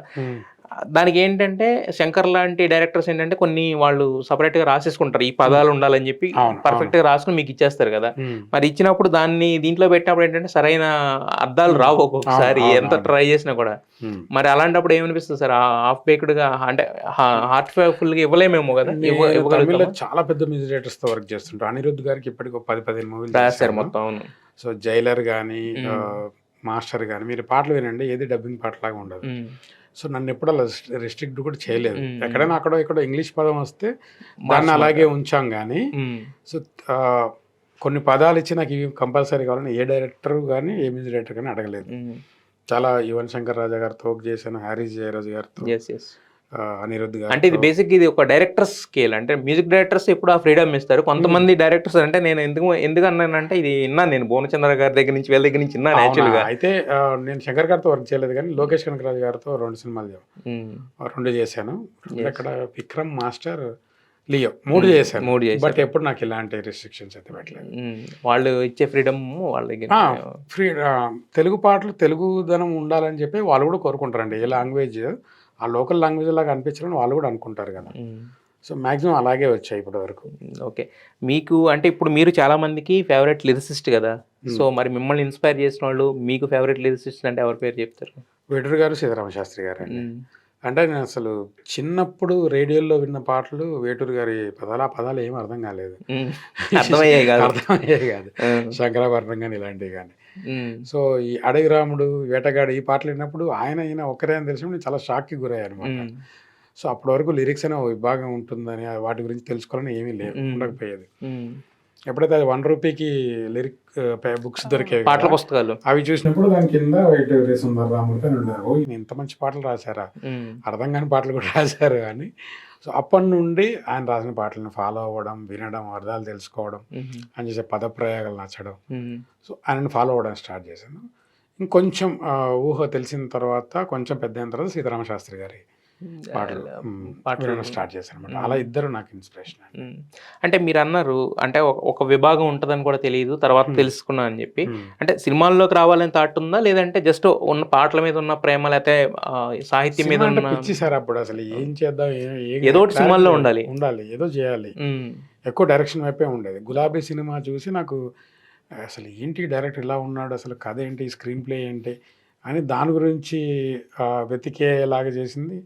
దానికి ఏంటంటే శంకర్ లాంటి డైరెక్టర్స్ ఏంటంటే కొన్ని వాళ్ళు సపరేట్గా రాసేసుకుంటారు, ఈ పదాలు ఉండాలని చెప్పి పర్ఫెక్ట్గా రాసుకుని మీకు ఇచ్చేస్తారు కదా. మరి ఇచ్చినప్పుడు దాన్ని దీంట్లో పెట్టినప్పుడు ఏంటంటే సరైన అర్థాలు రావు ఒక్కొక్కసారి, ఎంత ట్రై చేసినా కూడా. మరి అలాంటప్పుడు ఏమనిపిస్తుంది సార్? హాఫ్ బేక్డ్గా అంటే హార్ట్ఫుల్గా ఇవ్వలేమేమో కదా. తమిళ్లో చాలా పెద్ద మ్యూజిక్ డైరెక్టర్స్ తో వర్క్ చేస్తుంటారు. అనిరుద్ధ్ గారికి ఇప్పటికి 10-15 మూవీలు రాశారు మొత్తం. అవును. సో జైలర్ కానీ మాస్టర్ కానీ మీరు పాటలు వినండి, ఏది డబ్బింగ్ పాటలాగా ఉండదు. సో నన్ను ఎప్పుడు అలా రెస్ట్రిక్ట్ కూడా చేయలేదు. ఎక్కడైనా అక్కడ ఇక్కడ ఇంగ్లీష్ పదం వస్తే దాన్ని అలాగే ఉంచాం కానీ, సో కొన్ని పదాలు ఇచ్చి నాకు ఇవి కంపల్సరీ కావాలని ఏ డైరెక్టర్ కానీ ఏ మ్యూజిక్ డైరెక్టర్ కానీ అడగలేదు. చాలా యువన్ శంకర్ రాజా గారితో చేశాను, హ్యారీ జయరాజ్ గారితో, అనిరుద్ధ్ గారు. అంటే ఇది బేసిక్ ఇది ఒక డైరెక్టర్ స్కేల్. అంటే మ్యూజిక్ డైరెక్టర్స్ ఎప్పుడు ఆ ఫ్రీడమ్ ఇస్తారు. కొంతమంది డైరెక్టర్స్ అంటే నేను ఎందుకు అన్నానంటే ఇది విన్నాను, నేను భువనచంద్ర గారి దగ్గర నుంచి వీళ్ళ దగ్గర నుంచి విన్నాను యాక్చువల్గా. అయితే నేను శంకర్ గారితో వర్క్ చేయలేదు కానీ లోకేష్ కనకరాజు గారితో 2 సినిమాలు 2 చేశాను. అక్కడ విక్రమ్, మాస్టర్, లియో 3 చేశాను. బట్ ఎప్పుడు నాకు ఇలాంటి రిస్ట్రిక్షన్స్ అయితే పెట్టలేదు. వాళ్ళు ఇచ్చే ఫ్రీడమ్ వాళ్ళ దగ్గర. తెలుగు పాటలు తెలుగుదనం ఉండాలని చెప్పి వాళ్ళు కూడా కోరుకుంటారండి. ఏ లాంగ్వేజ్ ఆ లోకల్ లాంగ్వేజ్ లాగా అనిపించాలని వాళ్ళు కూడా అనుకుంటారు కదా. సో మ్యాక్సిమం అలాగే వచ్చాయి ఇప్పటి వరకు. ఓకే, మీకు అంటే ఇప్పుడు మీరు చాలా మందికి ఫేవరెట్ లిరిసిస్ట్ కదా. సో మరి మిమ్మల్ని ఇన్స్పైర్ చేసిన వాళ్ళు, మీకు ఫేవరెట్ లిరిసిస్ట్ అంటే ఎవరి పేరు చెప్తారు? వేటూరు గారు, సీతారామ శాస్త్రి గారు అండి. అంటే నేను అసలు చిన్నప్పుడు రేడియోలో విన్న పాటలు వేటూరు గారి పదాలు ఏం అర్థం కాలేదు, అర్థమయ్యాయి కాదు. శంకరాభరణం కానీ ఇలాంటివి కానీ. సో ఈ అడవి రాముడు, వేటగాడు ఈ పాటలు విన్నప్పుడు ఈయన ఒక్కరే అని తెలిసినప్పుడు నేను చాలా షాక్కి గురయ్యాను అనమాట. సో అప్పటి వరకు లిరిక్స్ అనే విభాగం ఉంటుందని, వాటి గురించి తెలుసుకోవాలని ఏమీ ఉండకపోయేది. ఎప్పుడైతే అది 1 రూపీకి లిరిక్ బుక్స్ దొరికేవి, పాటల పుస్తకాలు, అవి చూసినప్పుడు దాని కింద వేటూరి సుందరరాముడు అని ఉండేది. ఓ ఇంత మంచి పాటలు రాశారా, అర్థం కాని పాటలు కూడా రాశారు అని. సో అప్పటి నుండి ఆయన రాసిన పాటలను ఫాలో అవ్వడం, వినడం, అర్థాలు తెలుసుకోవడం, ఆయన చేసే పదప్రయోగాలు నచ్చడం. సో ఆయనను ఫాలో అవ్వడం స్టార్ట్ చేశాను. ఇంకొంచెం ఊహ తెలిసిన తర్వాత, కొంచెం పెద్ద అయిన తర్వాత సీతారామ శాస్త్రి గారి పాటలు స్టార్ట్ చేశాను అనమాట. అలా ఇద్దరు నాకు ఇన్స్పిరేషన్. అంటే మీరు అన్నారు అంటే ఒక విభాగం ఉంటుందని కూడా తెలియదు, తర్వాత తెలుసుకున్నా అని చెప్పి. అంటే సినిమాల్లోకి రావాలని థాట్ ఉందా, లేదంటే జస్ట్ ఉన్న పాటల మీద ఉన్న ప్రేమ, లేకపోతే సాహిత్యం మీద ఇచ్చేసారు అప్పుడు అసలు ఏం చేద్దాం, ఏదో ఒకటి సినిమాల్లో ఉండాలి, ఏదో చేయాలి, ఎక్కువ డైరెక్షన్ వైపే ఉండేది. గులాబీ సినిమా చూసి నాకు అసలు ఏంటి డైరెక్టర్ ఇలా ఉన్నాడు, అసలు కథ ఏంటి, స్క్రీన్ ప్లే ఏంటి అని దాని గురించి వెతికేలాగా చేసింది,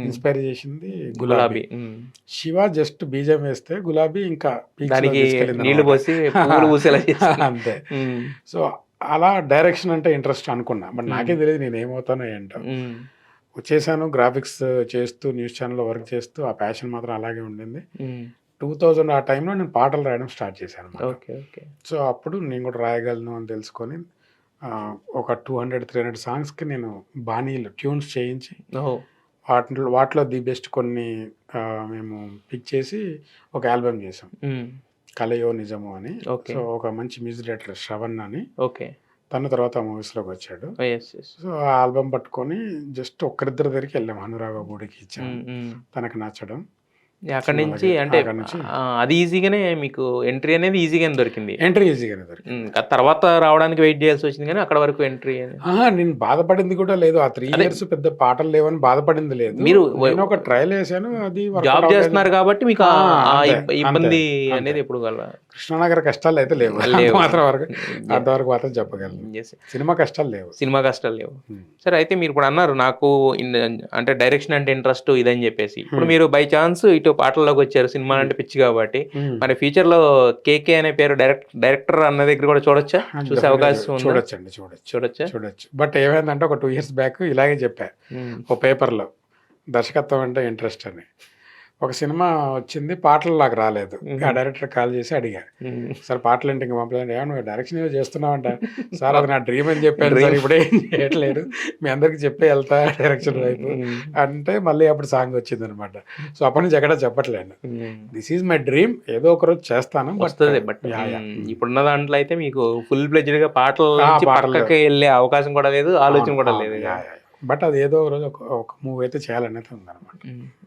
ఇన్స్పైర్ చేసింది గులాబీ. శివ జస్ట్ బీజం వేస్తే గులాబీ ఇంకా అంతే. సో అలా డైరెక్షన్ అంటే ఇంట్రెస్ట్ అనుకున్నా, బట్ నాకే తెలియదు నేను ఏమవుతానో ఏంటో. వచ్చేసాను, గ్రాఫిక్స్ చేస్తూ న్యూస్ ఛానల్లో వర్క్ చేస్తూ ఆ ప్యాషన్ మాత్రం అలాగే ఉండింది. 2000 ఆ టైంలో నేను పాటలు రాయడం స్టార్ట్ చేశాను. సో అప్పుడు నేను కూడా రాయగలను అని తెలుసుకొని ఒక 200-300 సాంగ్స్కి నేను బాణీలు ట్యూన్స్ చేయించి వాటిలో ది బెస్ట్ కొన్ని మేము పిక్ చేసి ఒక ఆల్బమ్ చేసాం, కలయో నిజమో అని. సో ఒక మంచి మ్యూజిక్ డైరెక్టర్ శ్రవణ్ అని, తన తర్వాత మూవీస్లోకి వచ్చాడు. సో ఆ ఆల్బమ్ పట్టుకొని జస్ట్ ఒక్కరిద్దరి దగ్గరికి వెళ్ళాము, అనురాగ గుడికి ఇచ్చాము, తనకు నచ్చడం. అక్కడి నుంచి సినిమాలకి అంటే అక్కడి నుంచి అది ఈజీగానే మీకు ఎంట్రీ అనేది ఈజీగానే దొరికింది. ఎంట్రీ ఈజీగానే దొరికింది. తర్వాత రావడానికి వెయిట్ చేయాల్సి వచ్చింది కానీ అక్కడ వరకు ఎంట్రీ నేను బాధపడింది కూడా లేదు. ఆ 3 అదే ఇయర్స్ పెద్ద పాటలు లేవని బాధపడింది లేదు. మీరు నేను ఒక ట్రయల్ ఏసాను. అది వర్కౌట్ జాబ్ అవ్వలేదు. చేస్తున్నారు కాబట్టి మీకు ఆ! ఆ అంతే. ఇబ్బంది అంతే. అనేది ఎప్పుడు కృష్ణానగర్ కష్టాలయితే లేవు. లేవు. అంతవరకు మాత్రం చెప్పగలను. Yes. సినిమా కష్టాలు లేవు. సినిమా కష్టాలు లేవు. హ్మ్. సరే అయితే మీరు ఇప్పుడు అన్నారు నాకు అంటే డైరెక్షన్ అంటే ఇంట్రెస్ట్ ఇదని చెప్పేసి. ఇప్పుడు మీరు బై ఛాన్స్ ఇటు పాటల్లోకి వచ్చారు. సినిమా అంటే పిచ్చి కాబట్టి. హ్మ్. మరి ఫ్యూచర్‌లో కేకే అనే పేరు డైరెక్టర్ అన్న దగ్గర కూడా చూడొచ్చా? చూసే అవకాశం ఉందా? చూడొచ్చండి. చూడొచ్చా? చూడొచ్చు. బట్ ఏమైందంటే ఒక 2 ఇయర్స్ బ్యాక్ ఇలాగే చెప్పా. ఓ పేపర్‌లో దర్శకత్వం అంటే ఇంట్రెస్ట్ అని. ఒక సినిమా వచ్చింది. పాటలు నాకు రాలేదు. ఆ డైరెక్టర్ కాల్ చేసి అడిగా. సార్ పాటలేంటి ఇంక పంపలేదంటే, "ఏమో నువ్వు డైరెక్షన్ ఏదో చేస్తున్నావంట." సార్ అది నా డ్రీమ్ అని చెప్పాను సార్. ఇప్పుడేం చేయట్లేదు. మీ అందరికి చెప్పే వెళ్తా డైరెక్షన్ వైపు అంటే మళ్ళీ అప్పుడు సాంగ్ వచ్చిందనమాట. సో అప్పటి నుంచి ఎక్కడ చెప్పట్లేను. This is my dream. ఏదో ఒక రోజు చేస్తాను. వస్తుంది. బట్ ఇప్పుడున్న దాంట్లో అయితే మీకు ఫుల్ ఫ్లెడ్జ్డ్‌గా పాటల నుంచి పాటలు పక్కకి వెళ్ళే అవకాశం కూడా లేదు. ఆలోచన కూడా లేదు. బట్ అది ఏదో ఒక రోజు ఒక మూవ్ అయితే చేయాలనేది ఉందన్నమాట.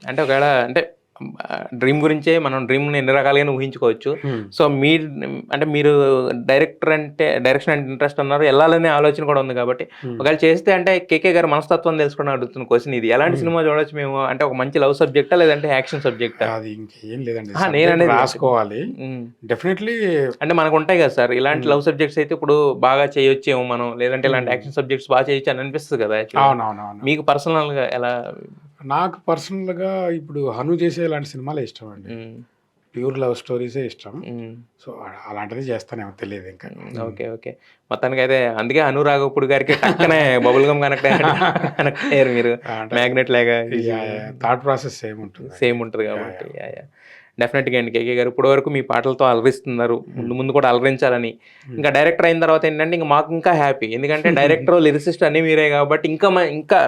అంటే ఒకవేళ అంటే డ్రీమ్ గురించే మనం డ్రీమ్‌ని ఎన్ని రకాలుగానే ఊహించుకోవచ్చు. సో మీరు డైరెక్షన్ అంటే ఇంట్రెస్ట్ అన్నారు. ఎళ్ళాలనే ఆలోచన కూడా ఉంది కాబట్టి ఒకవేళ చేస్తే అంటే కేకే గారి మనస్తత్వం తెలుసుకోవడం అడుగుతున్న క్వశ్చన్ ఇది. ఎలాంటి సినిమా చూడొచ్చు మేము? అంటే ఒక మంచి లవ్ సబ్జెక్టా లేదంటే యాక్షన్ సబ్జెక్టా? అది ఇంకేం లేదండి. నేననేది రాసుకోవాలి. డెఫినెట్లీ అంటే మనకు ఉంటాయి కదా సార్. ఇలాంటి లవ్ సబ్జెక్ట్స్ అయితే ఇప్పుడు బాగా చేయొచ్చేమో మనం. లేదంటే ఇలాంటి యాక్షన్ సబ్జెక్ట్స్ బాగా చేయొచ్చు అని అనిపిస్తుంది కదా యాక్చువల్లీ. అవునవునవును. మీకు పర్సనల్‌గా ఎలా? నాకు పర్సనల్‌గా ఇప్పుడు 'హను' చేసే ఇలాంటి సినిమాలే ఇష్టమండి. ప్యూర్ లవ్ స్టోరీసే ఇష్టం. సో అలాంటిది చేస్తానేమో తెలియదు ఇంకా. ఓకే. మొత్తానికైతే అందుకే అనురాగపుడు గారికి టక్కనే బబుల్ గమ్ కనెక్ట్ అయ్యారు మీరు. మ్యాగ్నెట్ లాగా థాట్ ప్రాసెస్ సేమ్ ఉంటుంది కాబట్టి. డెఫినెట్‌గా అండి కేకే గారు ఇప్పటి వరకు మీ పాటలతో అలరిస్తున్నారు. ముందు కూడా అలరించాలని. ఇంకా డైరెక్టర్ అయిన తర్వాత ఏంటంటే ఇంక మాకు ఇంకా హ్యాపీ. ఎందుకంటే డైరెక్టర్, లిరిసిస్ట్ అన్నీ మీరే కాబట్టి ఇంకా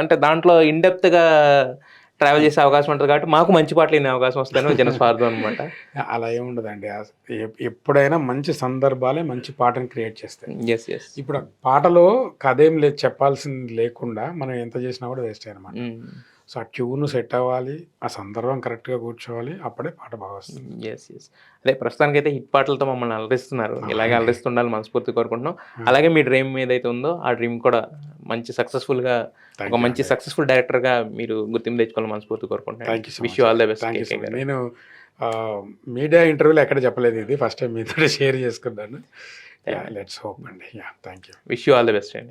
అంటే దాంట్లో ఇన్ డెప్త్‌గా ట్రావెల్ చేసే అవకాశం ఉంటుంది కాబట్టి మాకు మంచి పాటలు వినే అవకాశం వస్తుందని చిన్న స్వార్థం అనమాట. అలా ఏముండదండి. ఎప్పుడైనా మంచి సందర్భాలే మంచి పాటను క్రియేట్ చేస్తాయి. యెస్. ఇప్పుడు పాటలో కథేం లేదు, చెప్పాల్సింది లేకుండా మనం ఎంత చేసినా కూడా వేస్టే అనమాట. సో ఆ ట్యూన్ సెట్ అవ్వాలి, ఆ సందర్భం కరెక్ట్‌గా కూర్చోవాలి, అప్పుడే పాట బాగా వస్తుంది. యెస్. అదే ప్రస్తుతానికైతే హిట్ పాటలతో మమ్మల్ని అలరిస్తున్నారు. ఇలాగే అలరిస్తుండాలని మనస్ఫూర్తిగా కోరుకుంటున్నాం. అలాగే మీ డ్రీమ్ ఏదైతే ఉందో ఆ డ్రీమ్ కూడా మంచి సక్సెస్‌ఫుల్‌గా ఒక మంచి సక్సెస్‌ఫుల్ డైరెక్టర్‌గా మీరు గుర్తింపు తెచ్చుకోవాలని మనస్ఫూర్తిగా కోరుకుంటున్నాను. Wish you all the best KK గారు. నేను మీడియా ఇంటర్వ్యూలో ఎక్కడ చెప్పలేదు ఇది. ఫస్ట్ టైం మీతో షేర్ చేసుకున్నాను. లెట్స్ హోప్ అండి. Thank you. Wish you all the best అండి.